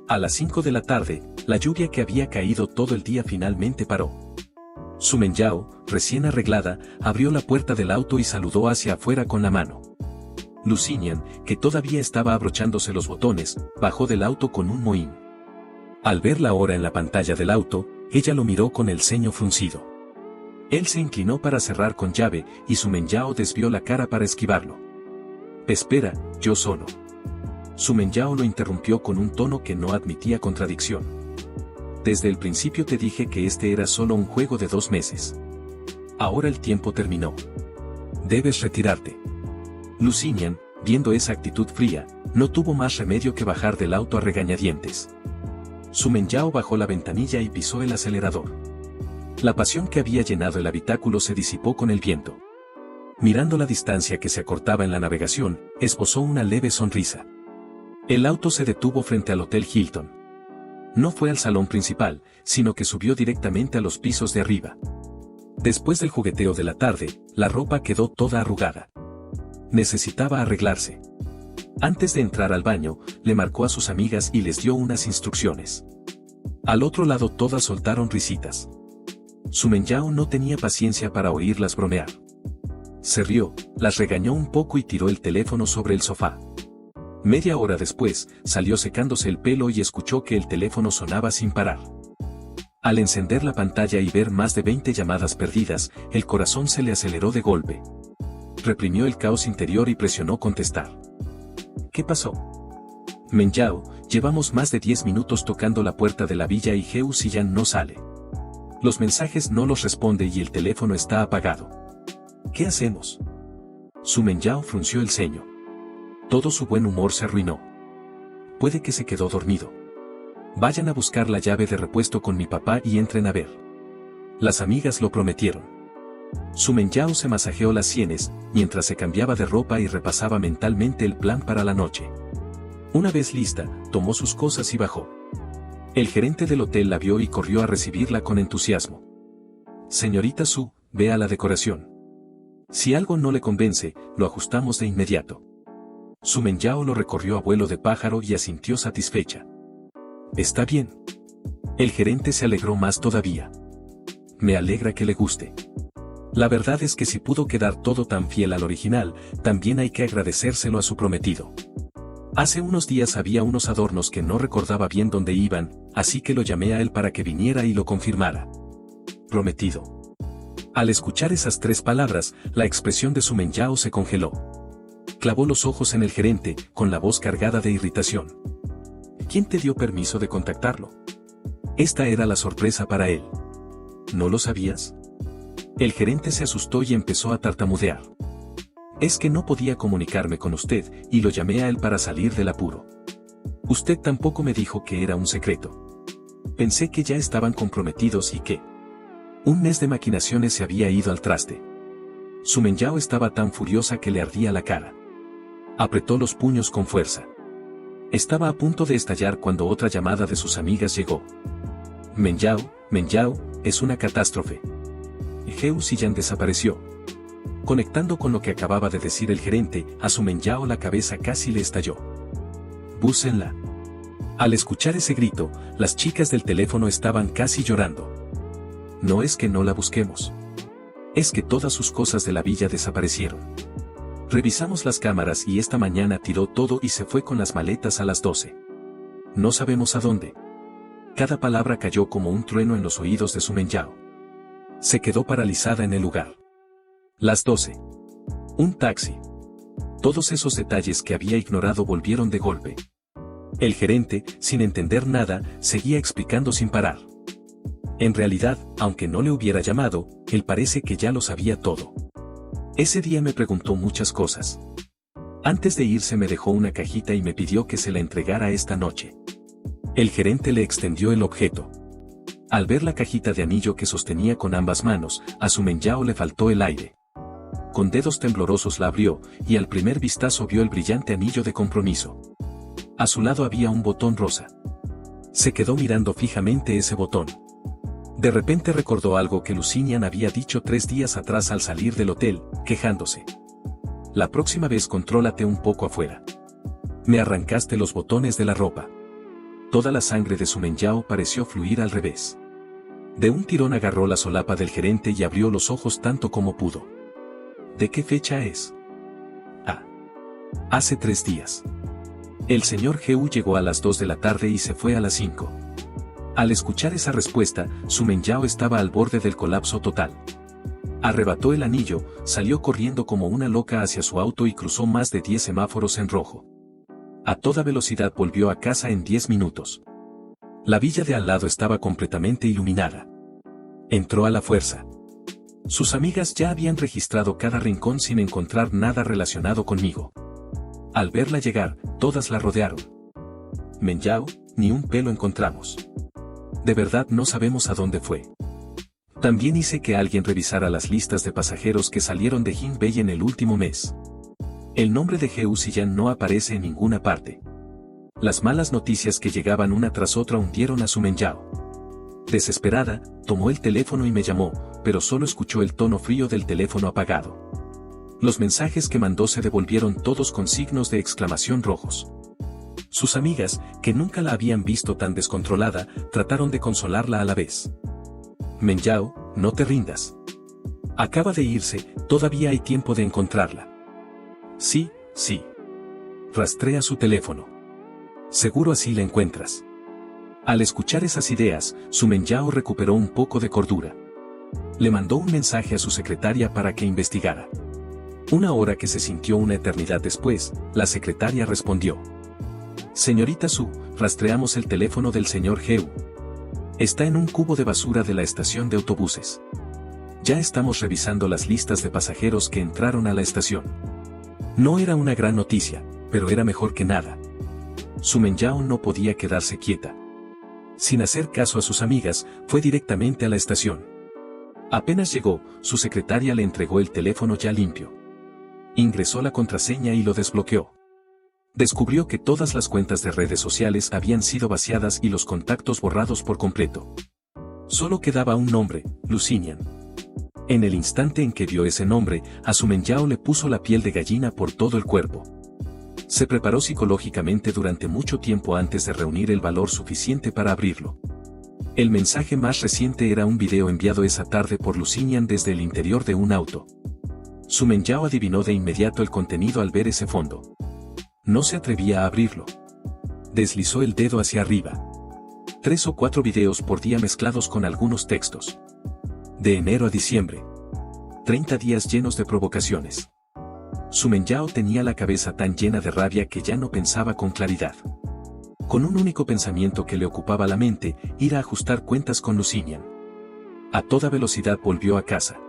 A las 5 de la tarde, la lluvia que había caído todo el día finalmente paró. Su Menyao, recién arreglada, abrió la puerta del auto y saludó hacia afuera con la mano. Lusignan, que todavía estaba abrochándose los botones, bajó del auto con un mohín. Al ver la hora en la pantalla del auto, ella lo miró con el ceño fruncido. Él se inclinó para cerrar con llave y Su Menyao desvió la cara para esquivarlo. Espera, yo solo. Su Menyao lo interrumpió con un tono que no admitía contradicción. Desde el principio te dije que este era solo un juego de 2 meses. Ahora el tiempo terminó. Debes retirarte. Lu Xinyan, viendo esa actitud fría, no tuvo más remedio que bajar del auto a regañadientes. Su Menyao bajó la ventanilla y pisó el acelerador. La pasión que había llenado el habitáculo se disipó con el viento. Mirando la distancia que se acortaba en la navegación, esbozó una leve sonrisa. El auto se detuvo frente al Hotel Hilton. No fue al salón principal, sino que subió directamente a los pisos de arriba. Después del jugueteo de la tarde, la ropa quedó toda arrugada. Necesitaba arreglarse. Antes de entrar al baño, le marcó a sus amigas y les dio unas instrucciones. Al otro lado todas soltaron risitas. Su Menyao no tenía paciencia para oírlas bromear. Se rió, las regañó un poco y tiró el teléfono sobre el sofá. Media hora después, salió secándose el pelo y escuchó que el teléfono sonaba sin parar. Al encender la pantalla y ver más de 20 llamadas perdidas, el corazón se le aceleró de golpe. Reprimió el caos interior y presionó contestar. ¿Qué pasó? Menyao, llevamos más de 10 minutos tocando la puerta de la villa y Heu Xiyan no sale. Los mensajes no los responde y el teléfono está apagado. ¿Qué hacemos? Su Menyao frunció el ceño. Todo su buen humor se arruinó. Puede que se quedó dormido. Vayan a buscar la llave de repuesto con mi papá y entren a ver. Las amigas lo prometieron. Su Menyao se masajeó las sienes, mientras se cambiaba de ropa y repasaba mentalmente el plan para la noche. Una vez lista, tomó sus cosas y bajó. El gerente del hotel la vio y corrió a recibirla con entusiasmo. Señorita Su, vea la decoración. Si algo no le convence, lo ajustamos de inmediato. Su Menyao lo recorrió a vuelo de pájaro y asintió satisfecha. Está bien. El gerente se alegró más todavía. Me alegra que le guste. La verdad es que si pudo quedar todo tan fiel al original, también hay que agradecérselo a su prometido. Hace unos días había unos adornos que no recordaba bien dónde iban, así que lo llamé a él para que viniera y lo confirmara. Prometido. Al escuchar esas 3 palabras, la expresión de Su Menyao se congeló. Clavó los ojos en el gerente, con la voz cargada de irritación. ¿Quién te dio permiso de contactarlo? Esta era la sorpresa para él. ¿No lo sabías? El gerente se asustó y empezó a tartamudear. Es que no podía comunicarme con usted, y lo llamé a él para salir del apuro. Usted tampoco me dijo que era un secreto. Pensé que ya estaban comprometidos y que un mes de maquinaciones se había ido al traste. Su Menyao estaba tan furiosa que le ardía la cara. Apretó los puños con fuerza. Estaba a punto de estallar cuando otra llamada de sus amigas llegó. Menyao, es una catástrofe. Heu Xiyan desapareció. Conectando con lo que acababa de decir el gerente, a Su Menyao la cabeza casi le estalló. Búsquenla. Al escuchar ese grito, las chicas del teléfono estaban casi llorando. No es que no la busquemos. Es que todas sus cosas de la villa desaparecieron. Revisamos las cámaras y esta mañana tiró todo y se fue con las maletas a las 12. No sabemos a dónde. Cada palabra cayó como un trueno en los oídos de Su Menyao. Se quedó paralizada en el lugar. Las 12. Un taxi. Todos esos detalles que había ignorado volvieron de golpe. El gerente, sin entender nada, seguía explicando sin parar. En realidad, aunque no le hubiera llamado, él parece que ya lo sabía todo. Ese día me preguntó muchas cosas. Antes de irse me dejó una cajita y me pidió que se la entregara esta noche. El gerente le extendió el objeto. Al ver la cajita de anillo que sostenía con ambas manos, a Su Menyao le faltó el aire. Con dedos temblorosos la abrió, y al primer vistazo vio el brillante anillo de compromiso. A su lado había un botón rosa. Se quedó mirando fijamente ese botón. De repente recordó algo que Lu Xinyan había dicho 3 días atrás al salir del hotel, quejándose. La próxima vez contrólate un poco afuera. Me arrancaste los botones de la ropa. Toda la sangre de Su Menyao pareció fluir al revés. De un tirón agarró la solapa del gerente y abrió los ojos tanto como pudo. ¿De qué fecha es? Hace 3 días. El señor Heu llegó a las 2 de la tarde y se fue a las 5. Al escuchar esa respuesta, Su Menyao estaba al borde del colapso total. Arrebató el anillo, salió corriendo como una loca hacia su auto y cruzó más de 10 semáforos en rojo. A toda velocidad volvió a casa en 10 minutos. La villa de al lado estaba completamente iluminada. Entró a la fuerza. Sus amigas ya habían registrado cada rincón sin encontrar nada relacionado conmigo. Al verla llegar, todas la rodearon. Menyao, ni un pelo encontramos. De verdad no sabemos a dónde fue. También hice que alguien revisara las listas de pasajeros que salieron de Jinbei en el último mes. El nombre de Heo Siyan no aparece en ninguna parte. Las malas noticias que llegaban una tras otra hundieron a Su Menyao. Desesperada, tomó el teléfono y me llamó, pero solo escuchó el tono frío del teléfono apagado. Los mensajes que mandó se devolvieron todos con signos de exclamación rojos. Sus amigas, que nunca la habían visto tan descontrolada, trataron de consolarla a la vez. Menyao, no te rindas. Acaba de irse, todavía hay tiempo de encontrarla. Sí, sí. Rastrea su teléfono. Seguro así la encuentras. Al escuchar esas ideas, Su Menyao recuperó un poco de cordura. Le mandó un mensaje a su secretaria para que investigara. Una hora que se sintió una eternidad después, la secretaria respondió. Señorita Su, rastreamos el teléfono del señor Heo. Está en un cubo de basura de la estación de autobuses. Ya estamos revisando las listas de pasajeros que entraron a la estación. No era una gran noticia, pero era mejor que nada. Su Menyao no podía quedarse quieta. Sin hacer caso a sus amigas, fue directamente a la estación. Apenas llegó, su secretaria le entregó el teléfono ya limpio. Ingresó la contraseña y lo desbloqueó. Descubrió que todas las cuentas de redes sociales habían sido vaciadas y los contactos borrados por completo. Solo quedaba un nombre, Lusignan. En el instante en que vio ese nombre, a Su Menyao le puso la piel de gallina por todo el cuerpo. Se preparó psicológicamente durante mucho tiempo antes de reunir el valor suficiente para abrirlo. El mensaje más reciente era un video enviado esa tarde por Lusignan desde el interior de un auto. Su Menyao adivinó de inmediato el contenido al ver ese fondo. No se atrevía a abrirlo. Deslizó el dedo hacia arriba. 3 o 4 videos por día mezclados con algunos textos. De enero a diciembre. 30 días llenos de provocaciones. Su Menyao tenía la cabeza tan llena de rabia que ya no pensaba con claridad. Con un único pensamiento que le ocupaba la mente, ir a ajustar cuentas con Lusignan. A toda velocidad volvió a casa.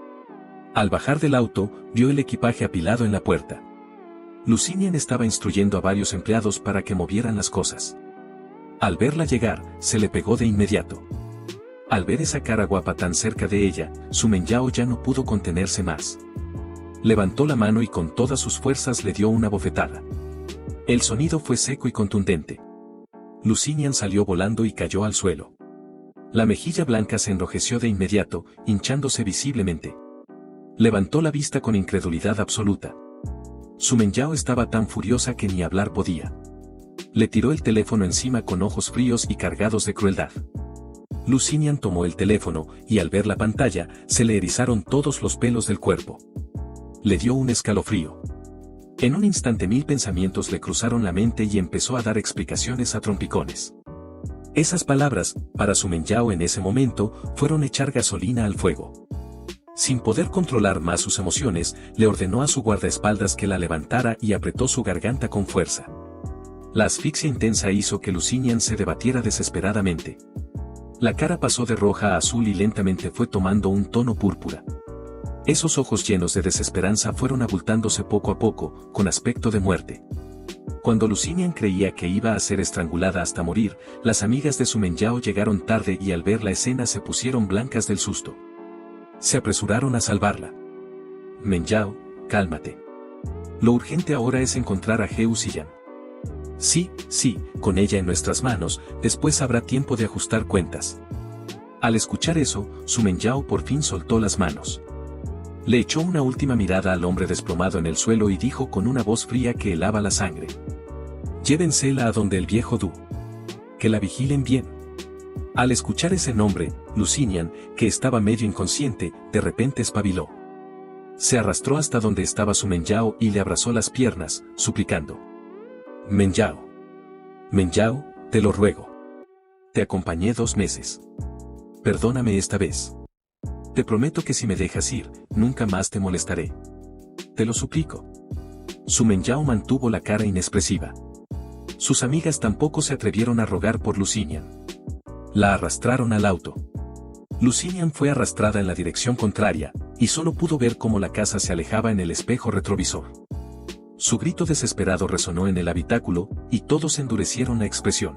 Al bajar del auto, vio el equipaje apilado en la puerta. Lusignan estaba instruyendo a varios empleados para que movieran las cosas. Al verla llegar, se le pegó de inmediato. Al ver esa cara guapa tan cerca de ella, Su Menyao ya no pudo contenerse más. Levantó la mano y con todas sus fuerzas le dio una bofetada. El sonido fue seco y contundente. Lusignan salió volando y cayó al suelo. La mejilla blanca se enrojeció de inmediato, hinchándose visiblemente. Levantó la vista con incredulidad absoluta. Su Menyao estaba tan furiosa que ni hablar podía. Le tiró el teléfono encima con ojos fríos y cargados de crueldad. Lusignan tomó el teléfono, y al ver la pantalla, se le erizaron todos los pelos del cuerpo. Le dio un escalofrío. En un instante 1000 pensamientos le cruzaron la mente y empezó a dar explicaciones a trompicones. Esas palabras, para Su Menyao en ese momento, fueron echar gasolina al fuego. Sin poder controlar más sus emociones, le ordenó a su guardaespaldas que la levantara y apretó su garganta con fuerza. La asfixia intensa hizo que Lusignan se debatiera desesperadamente. La cara pasó de roja a azul y lentamente fue tomando un tono púrpura. Esos ojos llenos de desesperanza fueron abultándose poco a poco, con aspecto de muerte. Cuando Lusignan creía que iba a ser estrangulada hasta morir, las amigas de Su Menyao llegaron tarde y al ver la escena se pusieron blancas del susto. Se apresuraron a salvarla. Menyao, cálmate. Lo urgente ahora es encontrar a Heo Siyan. Sí, sí, con ella en nuestras manos, después habrá tiempo de ajustar cuentas. Al escuchar eso, Su Menyao por fin soltó las manos. Le echó una última mirada al hombre desplomado en el suelo y dijo con una voz fría que helaba la sangre. Llévensela a donde el viejo Du. Que la vigilen bien. Al escuchar ese nombre, Lusignan, que estaba medio inconsciente, de repente espabiló. Se arrastró hasta donde estaba Su Menyao y le abrazó las piernas, suplicando. Menyao. Menyao, te lo ruego. Te acompañé 2 meses. Perdóname esta vez. Te prometo que si me dejas ir, nunca más te molestaré. Te lo suplico. Su Menyao mantuvo la cara inexpresiva. Sus amigas tampoco se atrevieron a rogar por Lusignan. La arrastraron al auto. Lusignan fue arrastrada en la dirección contraria, y solo pudo ver cómo la casa se alejaba en el espejo retrovisor. Su grito desesperado resonó en el habitáculo, y todos endurecieron la expresión.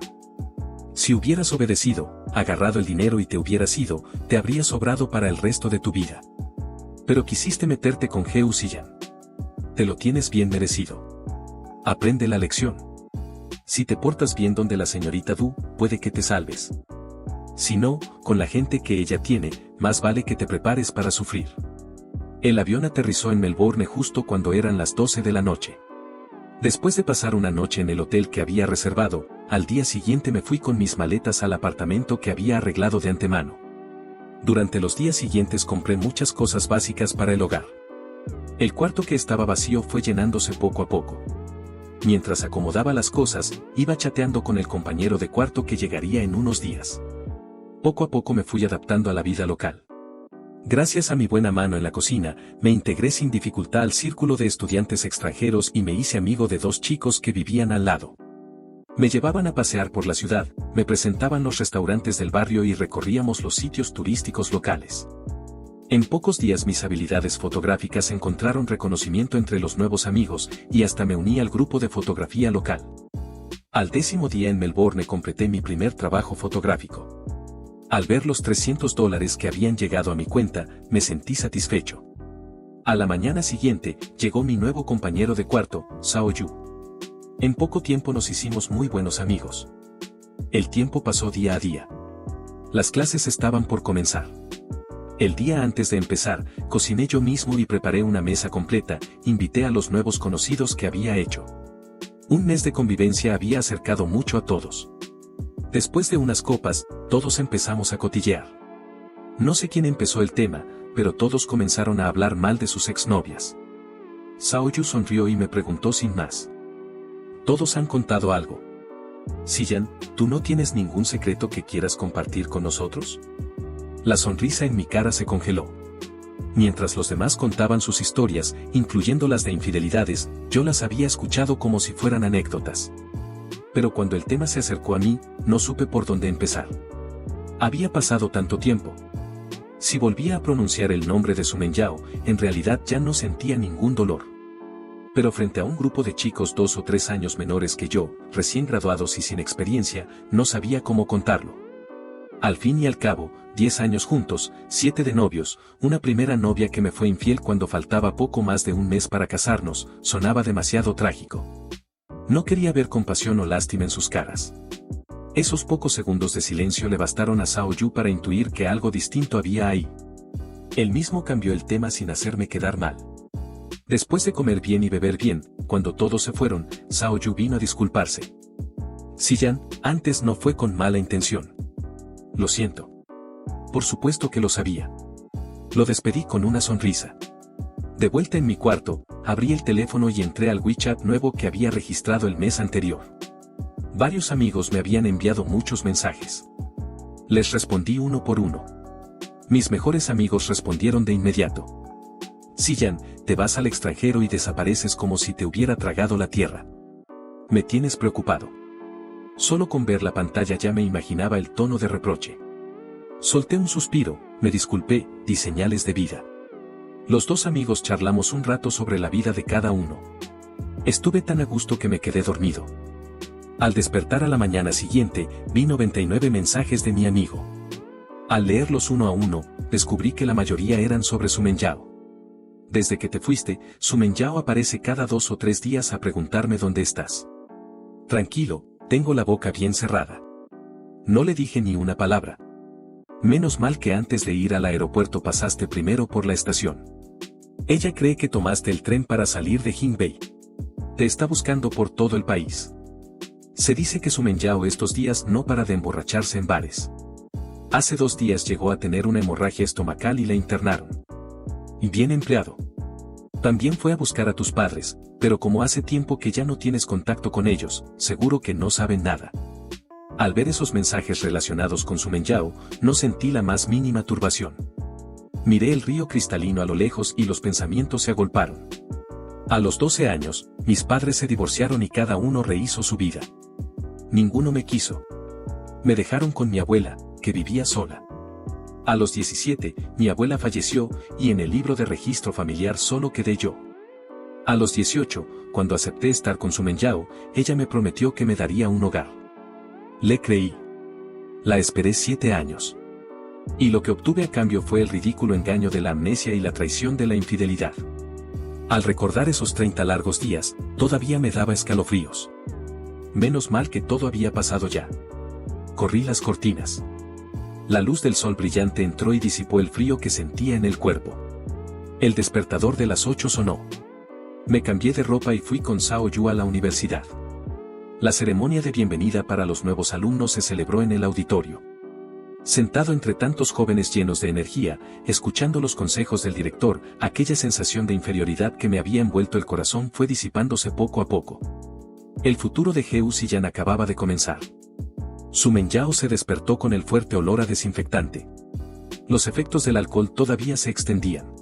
Si hubieras obedecido, agarrado el dinero y te hubieras ido, te habría sobrado para el resto de tu vida. Pero quisiste meterte con Heo Si-Yan. Te lo tienes bien merecido. Aprende la lección. Si te portas bien donde la señorita Du, puede que te salves. Si no, con la gente que ella tiene, más vale que te prepares para sufrir. El avión aterrizó en Melbourne justo cuando eran las 12 de la noche. Después de pasar una noche en el hotel que había reservado, al día siguiente me fui con mis maletas al apartamento que había arreglado de antemano. Durante los días siguientes compré muchas cosas básicas para el hogar. El cuarto que estaba vacío fue llenándose poco a poco. Mientras acomodaba las cosas, iba chateando con el compañero de cuarto que llegaría en unos días. Poco a poco me fui adaptando a la vida local. Gracias a mi buena mano en la cocina, me integré sin dificultad al círculo de estudiantes extranjeros y me hice amigo de 2 chicos que vivían al lado. Me llevaban a pasear por la ciudad, me presentaban los restaurantes del barrio y recorríamos los sitios turísticos locales. En pocos días mis habilidades fotográficas encontraron reconocimiento entre los nuevos amigos y hasta me uní al grupo de fotografía local. Al 10º día en Melbourne completé mi primer trabajo fotográfico. Al ver los $300 que habían llegado a mi cuenta, me sentí satisfecho. A la mañana siguiente, llegó mi nuevo compañero de cuarto, Sao Yu. En poco tiempo nos hicimos muy buenos amigos. El tiempo pasó día a día. Las clases estaban por comenzar. El día antes de empezar, cociné yo mismo y preparé una mesa completa, invité a los nuevos conocidos que había hecho. Un mes de convivencia había acercado mucho a todos. Después de unas copas, todos empezamos a cotillear. No sé quién empezó el tema, pero todos comenzaron a hablar mal de sus exnovias. Sao Yu sonrió y me preguntó sin más. Todos han contado algo. Si-Yan, ¿tú no tienes ningún secreto que quieras compartir con nosotros? La sonrisa en mi cara se congeló. Mientras los demás contaban sus historias, incluyendo las de infidelidades, yo las había escuchado como si fueran anécdotas. Pero cuando el tema se acercó a mí, no supe por dónde empezar. Había pasado tanto tiempo. Si volvía a pronunciar el nombre de Su Menyao, en realidad ya no sentía ningún dolor. Pero frente a un grupo de chicos 2 o 3 años menores que yo, recién graduados y sin experiencia, no sabía cómo contarlo. Al fin y al cabo, 10 años juntos, 7 de novios, una primera novia que me fue infiel cuando faltaba poco más de un mes para casarnos, sonaba demasiado trágico. No quería ver compasión o lástima en sus caras. Esos pocos segundos de silencio le bastaron a Sao Yu para intuir que algo distinto había ahí. Él mismo cambió el tema sin hacerme quedar mal. Después de comer bien y beber bien, cuando todos se fueron, Sao Yu vino a disculparse. Si-Yan, antes no fue con mala intención. Lo siento. Por supuesto que lo sabía. Lo despedí con una sonrisa. De vuelta en mi cuarto, abrí el teléfono y entré al WeChat nuevo que había registrado el mes anterior. Varios amigos me habían enviado muchos mensajes. Les respondí uno por uno. Mis mejores amigos respondieron de inmediato. Si-Yan, te vas al extranjero y desapareces como si te hubiera tragado la tierra. Me tienes preocupado. Solo con ver la pantalla ya me imaginaba el tono de reproche. Solté un suspiro, me disculpé, di señales de vida. Los 2 amigos charlamos un rato sobre la vida de cada uno. Estuve tan a gusto que me quedé dormido. Al despertar a la mañana siguiente, vi 99 mensajes de mi amigo. Al leerlos uno a uno, descubrí que la mayoría eran sobre Su Menyao. Desde que te fuiste, Su Menyao aparece cada 2 o 3 días a preguntarme dónde estás. Tranquilo, tengo la boca bien cerrada. No le dije ni una palabra. Menos mal que antes de ir al aeropuerto pasaste primero por la estación. Ella cree que tomaste el tren para salir de Jinbei. Te está buscando por todo el país. Se dice que Su Menyao estos días no para de emborracharse en bares. Hace 2 días llegó a tener una hemorragia estomacal y la internaron. Y bien empleado. También fue a buscar a tus padres, pero como hace tiempo que ya no tienes contacto con ellos, seguro que no saben nada. Al ver esos mensajes relacionados con Su Menyao, no sentí la más mínima turbación. Miré el río cristalino a lo lejos y los pensamientos se agolparon. A los 12 años, mis padres se divorciaron y cada uno rehizo su vida. Ninguno me quiso. Me dejaron con mi abuela, que vivía sola. A los 17, mi abuela falleció, y en el libro de registro familiar solo quedé yo. A los 18, cuando acepté estar con Su Menyao, ella me prometió que me daría un hogar. Le creí. La esperé 7 años. Y lo que obtuve a cambio fue el ridículo engaño de la amnesia y la traición de la infidelidad. Al recordar esos 30 largos días, todavía me daba escalofríos. Menos mal que todo había pasado ya. Corrí las cortinas. La luz del sol brillante entró y disipó el frío que sentía en el cuerpo. El despertador de las 8 sonó. Me cambié de ropa y fui con Zhao Yu a la universidad. La ceremonia de bienvenida para los nuevos alumnos se celebró en el auditorio. Sentado entre tantos jóvenes llenos de energía, escuchando los consejos del director, aquella sensación de inferioridad que me había envuelto el corazón fue disipándose poco a poco. El futuro de Heu Ziyan acababa de comenzar. Su Menyao se despertó con el fuerte olor a desinfectante. Los efectos del alcohol todavía se extendían.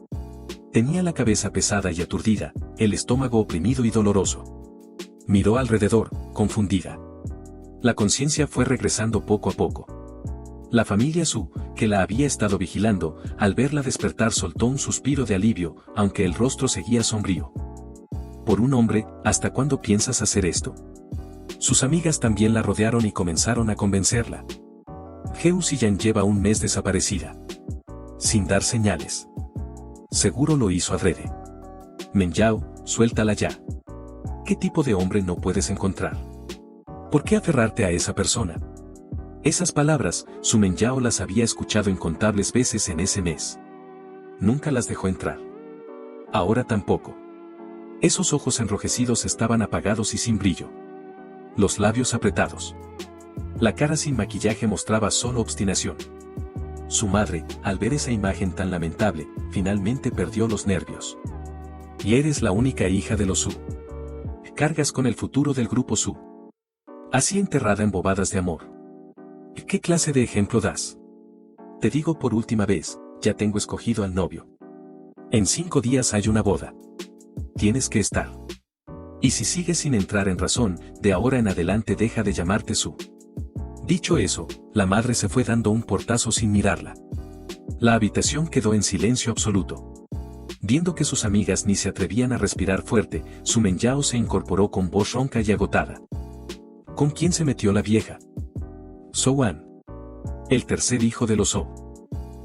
Tenía la cabeza pesada y aturdida, el estómago oprimido y doloroso. Miró alrededor, confundida. La conciencia fue regresando poco a poco. La familia Su, que la había estado vigilando, al verla despertar soltó un suspiro de alivio, aunque el rostro seguía sombrío. Por un hombre, ¿hasta cuándo piensas hacer esto? Sus amigas también la rodearon y comenzaron a convencerla. Heu Ziyan lleva un mes desaparecida. Sin dar señales. Seguro lo hizo adrede. Menyao, suéltala ya. ¿Qué tipo de hombre no puedes encontrar? ¿Por qué aferrarte a esa persona? Esas palabras, Su Menyao las había escuchado incontables veces en ese mes. Nunca las dejó entrar. Ahora tampoco. Esos ojos enrojecidos estaban apagados y sin brillo. Los labios apretados. La cara sin maquillaje mostraba solo obstinación. Su madre, al ver esa imagen tan lamentable, finalmente perdió los nervios. Y eres la única hija de los Su. Cargas con el futuro del grupo Su. Así enterrada en bobadas de amor. ¿Qué clase de ejemplo das? Te digo por última vez, ya tengo escogido al novio. En 5 días hay una boda. Tienes que estar. Y si sigues sin entrar en razón, de ahora en adelante deja de llamarte Su. Dicho eso, la madre se fue dando un portazo sin mirarla. La habitación quedó en silencio absoluto. Viendo que sus amigas ni se atrevían a respirar fuerte, Su Menyao se incorporó con voz ronca y agotada. ¿Con quién se metió la vieja? Zhou-an. El tercer hijo de los Zhou.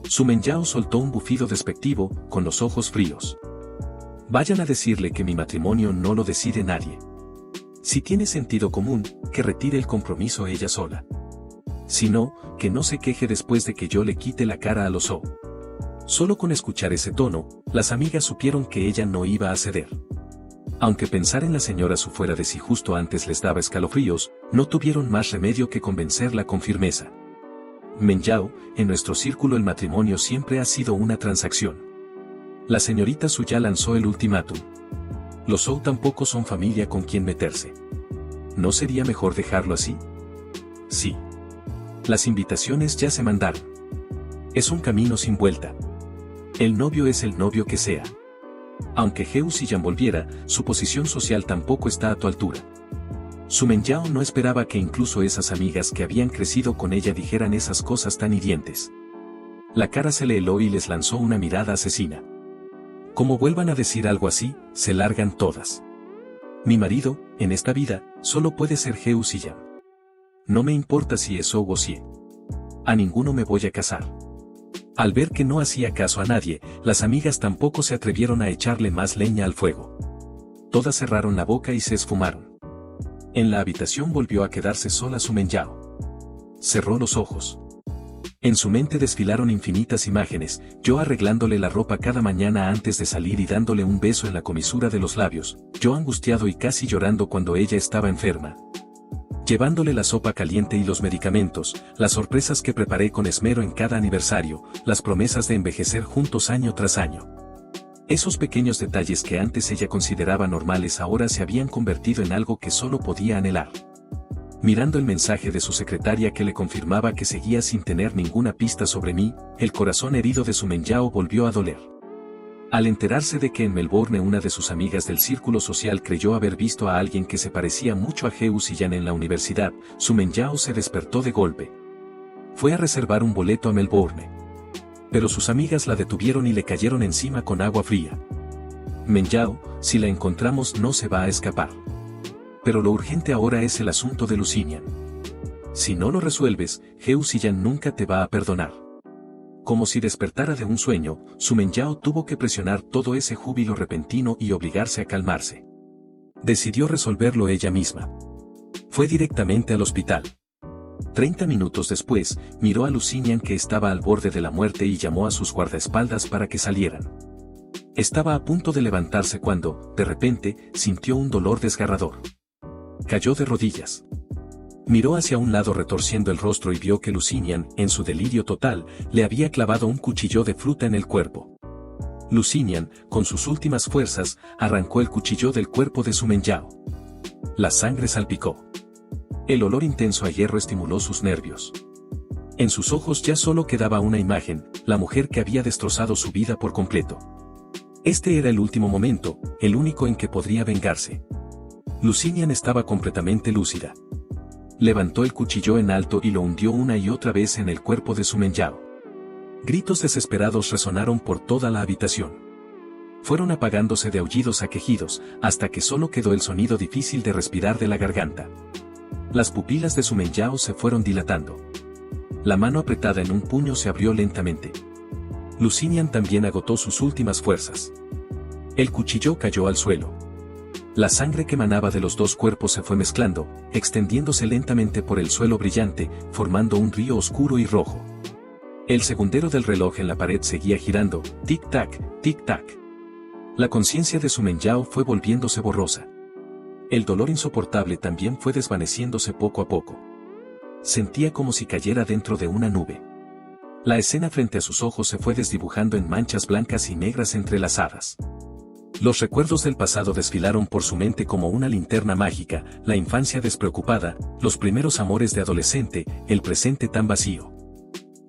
Su Menyao soltó un bufido despectivo, con los ojos fríos. Vayan a decirle que mi matrimonio no lo decide nadie. Si tiene sentido común, que retire el compromiso ella sola. Si no, que no se queje después de que yo le quite la cara a los Zhou. Solo con escuchar ese tono, las amigas supieron que ella no iba a ceder. Aunque pensar en la señora Su fuera de sí justo antes les daba escalofríos, no tuvieron más remedio que convencerla con firmeza. Menyao, en nuestro círculo el matrimonio siempre ha sido una transacción. La señorita Su ya lanzó el ultimátum. Los Zhou tampoco son familia con quien meterse. ¿No sería mejor dejarlo así? Sí. Las invitaciones ya se mandaron. Es un camino sin vuelta. El novio es el novio que sea. Aunque Heu Ziyan volviera, su posición social tampoco está a tu altura. Su Menyao no esperaba que incluso esas amigas que habían crecido con ella dijeran esas cosas tan hirientes. La cara se le heló y les lanzó una mirada asesina. Como vuelvan a decir algo así, se largan todas. Mi marido, en esta vida, solo puede ser Heu Ziyan. No me importa si es Zhou o Xie. A ninguno me voy a casar. Al ver que no hacía caso a nadie, las amigas tampoco se atrevieron a echarle más leña al fuego. Todas cerraron la boca y se esfumaron. En la habitación volvió a quedarse sola Su Menyao. Cerró los ojos. En su mente desfilaron infinitas imágenes, yo arreglándole la ropa cada mañana antes de salir y dándole un beso en la comisura de los labios, yo angustiado y casi llorando cuando ella estaba enferma. Llevándole la sopa caliente y los medicamentos, las sorpresas que preparé con esmero en cada aniversario, las promesas de envejecer juntos año tras año. Esos pequeños detalles que antes ella consideraba normales ahora se habían convertido en algo que solo podía anhelar. Mirando el mensaje de su secretaria que le confirmaba que seguía sin tener ninguna pista sobre mí, el corazón herido de Su Menyao volvió a doler. Al enterarse de que en Melbourne una de sus amigas del círculo social creyó haber visto a alguien que se parecía mucho a Heu Ziyan en la universidad, Su Menyao se despertó de golpe. Fue a reservar un boleto a Melbourne. Pero sus amigas la detuvieron y le cayeron encima con agua fría. Menyao, si la encontramos no se va a escapar. Pero lo urgente ahora es el asunto de Lusignan. Si no lo resuelves, Heu Ziyan nunca te va a perdonar. Como si despertara de un sueño, Su Menyao tuvo que presionar todo ese júbilo repentino y obligarse a calmarse. Decidió resolverlo ella misma. Fue directamente al hospital. 30 minutos después, miró a Lusignan que estaba al borde de la muerte y llamó a sus guardaespaldas para que salieran. Estaba a punto de levantarse cuando, de repente, sintió un dolor desgarrador. Cayó de rodillas. Miró hacia un lado retorciendo el rostro y vio que Lusignan, en su delirio total, le había clavado un cuchillo de fruta en el cuerpo. Lusignan, con sus últimas fuerzas, arrancó el cuchillo del cuerpo de Su Menyao. La sangre salpicó. El olor intenso a hierro estimuló sus nervios. En sus ojos ya solo quedaba una imagen, la mujer que había destrozado su vida por completo. Este era el último momento, el único en que podría vengarse. Lusignan estaba completamente lúcida. Levantó el cuchillo en alto y lo hundió una y otra vez en el cuerpo de Su Menyao. Gritos desesperados resonaron por toda la habitación. Fueron apagándose de aullidos a quejidos, hasta que solo quedó el sonido difícil de respirar de la garganta. Las pupilas de Su Menyao se fueron dilatando. La mano apretada en un puño se abrió lentamente. Lusignan también agotó sus últimas fuerzas. El cuchillo cayó al suelo. La sangre que emanaba de los dos cuerpos se fue mezclando, extendiéndose lentamente por el suelo brillante, formando un río oscuro y rojo. El segundero del reloj en la pared seguía girando, tic-tac, tic-tac. La conciencia de Su Menyao fue volviéndose borrosa. El dolor insoportable también fue desvaneciéndose poco a poco. Sentía como si cayera dentro de una nube. La escena frente a sus ojos se fue desdibujando en manchas blancas y negras entrelazadas. Los recuerdos del pasado desfilaron por su mente como una linterna mágica, la infancia despreocupada, los primeros amores de adolescente, el presente tan vacío.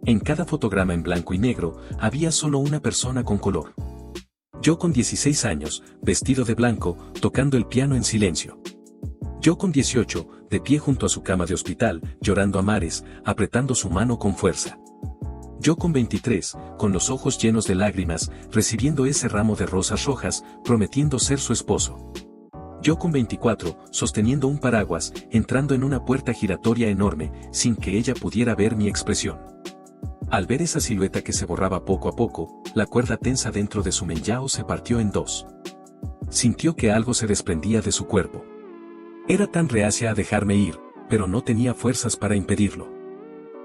En cada fotograma en blanco y negro, había solo una persona con color. Yo con 16 años, vestido de blanco, tocando el piano en silencio. Yo con 18, de pie junto a su cama de hospital, llorando a mares, apretando su mano con fuerza. Yo con 23, con los ojos llenos de lágrimas, recibiendo ese ramo de rosas rojas, prometiendo ser su esposo. Yo con 24, sosteniendo un paraguas, entrando en una puerta giratoria enorme, sin que ella pudiera ver mi expresión. Al ver esa silueta que se borraba poco a poco, la cuerda tensa dentro de Su Menyao se partió en dos. Sintió que algo se desprendía de su cuerpo. Era tan reacia a dejarme ir, pero no tenía fuerzas para impedirlo.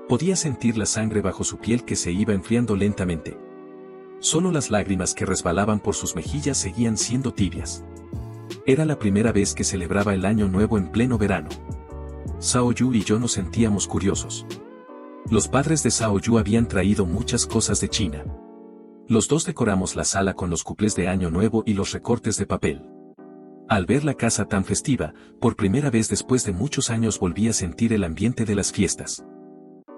Podía sentir la sangre bajo su piel que se iba enfriando lentamente. Solo las lágrimas que resbalaban por sus mejillas seguían siendo tibias. Era la primera vez que celebraba el año nuevo en pleno verano. Zhao Yu y yo nos sentíamos curiosos. Los padres de Zhao Yu habían traído muchas cosas de China. Los dos decoramos la sala con los cuplés de año nuevo y los recortes de papel. Al ver la casa tan festiva, por primera vez después de muchos años volví a sentir el ambiente de las fiestas.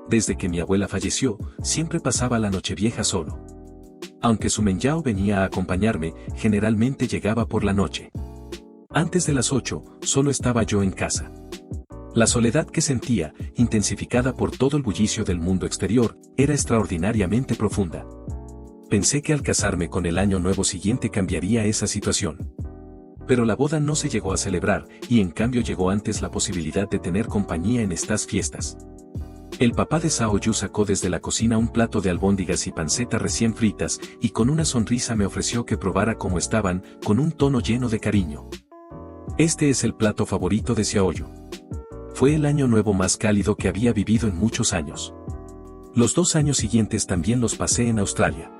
Desde que mi abuela falleció, siempre pasaba la Nochevieja solo. Aunque Su Menyao venía a acompañarme, generalmente llegaba por la noche. Antes de las 8, solo estaba yo en casa. La soledad que sentía, intensificada por todo el bullicio del mundo exterior, era extraordinariamente profunda. Pensé que al casarme con el año nuevo siguiente cambiaría esa situación. Pero la boda no se llegó a celebrar, y en cambio llegó antes la posibilidad de tener compañía en estas fiestas. El papá de Zhao Yu sacó desde la cocina un plato de albóndigas y panceta recién fritas, y con una sonrisa me ofreció que probara cómo estaban, con un tono lleno de cariño. Este es el plato favorito de Zhao Yu. Fue el año nuevo más cálido que había vivido en muchos años. Los 2 años siguientes también los pasé en Australia.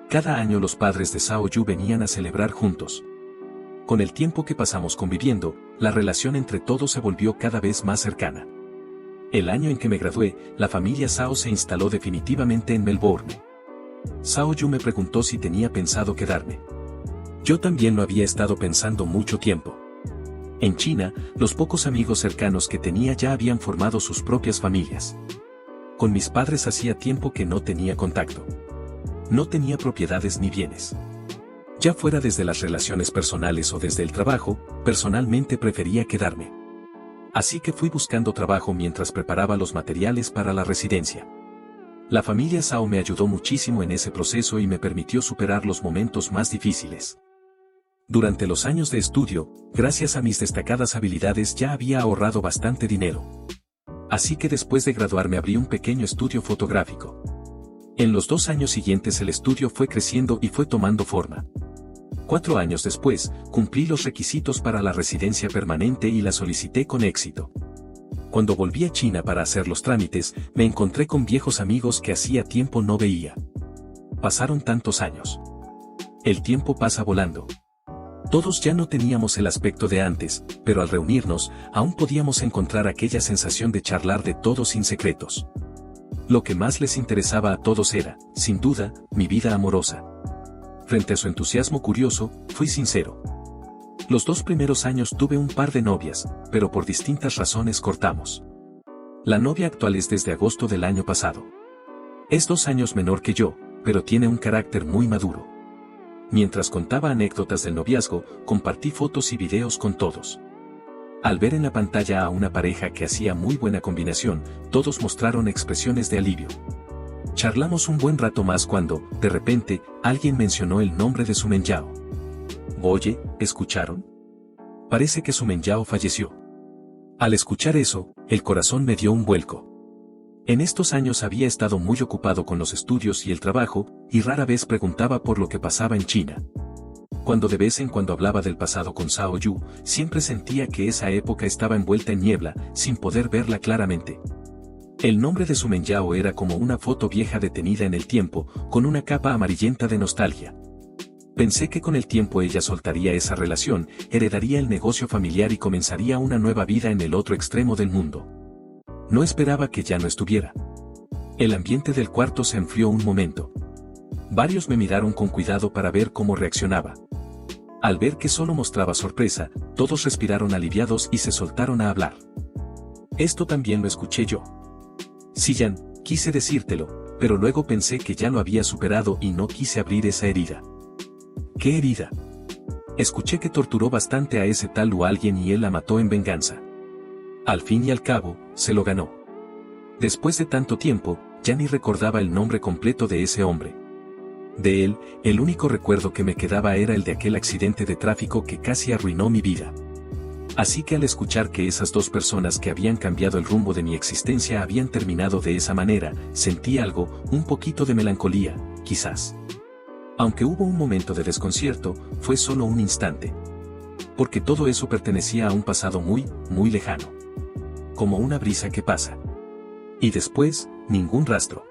Cada año los padres de Zhao Yu venían a celebrar juntos. Con el tiempo que pasamos conviviendo, la relación entre todos se volvió cada vez más cercana. El año en que me gradué, la familia Zhao se instaló definitivamente en Melbourne. Zhao Yu me preguntó si tenía pensado quedarme. Yo también lo había estado pensando mucho tiempo. En China, los pocos amigos cercanos que tenía ya habían formado sus propias familias. Con mis padres hacía tiempo que no tenía contacto. No tenía propiedades ni bienes. Ya fuera desde las relaciones personales o desde el trabajo, personalmente prefería quedarme. Así que fui buscando trabajo mientras preparaba los materiales para la residencia. La familia Zhao me ayudó muchísimo en ese proceso y me permitió superar los momentos más difíciles. Durante los años de estudio, gracias a mis destacadas habilidades ya había ahorrado bastante dinero. Así que después de graduarme abrí un pequeño estudio fotográfico. En los 2 años siguientes el estudio fue creciendo y fue tomando forma. 4 años después, cumplí los requisitos para la residencia permanente y la solicité con éxito. Cuando volví a China para hacer los trámites, me encontré con viejos amigos que hacía tiempo no veía. Pasaron tantos años. El tiempo pasa volando. Todos ya no teníamos el aspecto de antes, pero al reunirnos, aún podíamos encontrar aquella sensación de charlar de todo sin secretos. Lo que más les interesaba a todos era, sin duda, mi vida amorosa. Frente a su entusiasmo curioso, fui sincero. Los 2 primeros años tuve un par de novias, pero por distintas razones cortamos. La novia actual es desde agosto del año pasado. Es 2 años menor que yo, pero tiene un carácter muy maduro. Mientras contaba anécdotas del noviazgo, compartí fotos y videos con todos. Al ver en la pantalla a una pareja que hacía muy buena combinación, todos mostraron expresiones de alivio. Charlamos un buen rato más cuando, de repente, alguien mencionó el nombre de Su Menyao. Oye, ¿escucharon? Parece que Su Menyao falleció. Al escuchar eso, el corazón me dio un vuelco. En estos años había estado muy ocupado con los estudios y el trabajo, y rara vez preguntaba por lo que pasaba en China. Cuando de vez en cuando hablaba del pasado con Zhao Yu, siempre sentía que esa época estaba envuelta en niebla, sin poder verla claramente. El nombre de Su Menyao era como una foto vieja detenida en el tiempo, con una capa amarillenta de nostalgia. Pensé que con el tiempo ella soltaría esa relación, heredaría el negocio familiar y comenzaría una nueva vida en el otro extremo del mundo. No esperaba que ya no estuviera. El ambiente del cuarto se enfrió un momento. Varios me miraron con cuidado para ver cómo reaccionaba. Al ver que solo mostraba sorpresa, todos respiraron aliviados y se soltaron a hablar. Esto también lo escuché yo. Siyan, quise decírtelo, pero luego pensé que ya lo había superado y no quise abrir esa herida. ¿Qué herida? Escuché que torturó bastante a ese tal o alguien y él la mató en venganza. Al fin y al cabo, se lo ganó. Después de tanto tiempo, ya ni recordaba el nombre completo de ese hombre. De él, el único recuerdo que me quedaba era el de aquel accidente de tráfico que casi arruinó mi vida. Así que al escuchar que esas 2 personas que habían cambiado el rumbo de mi existencia habían terminado de esa manera, sentí algo, un poquito de melancolía, quizás. Aunque hubo un momento de desconcierto, fue solo un instante. Porque todo eso pertenecía a un pasado muy, muy lejano. Como una brisa que pasa. Y después, ningún rastro.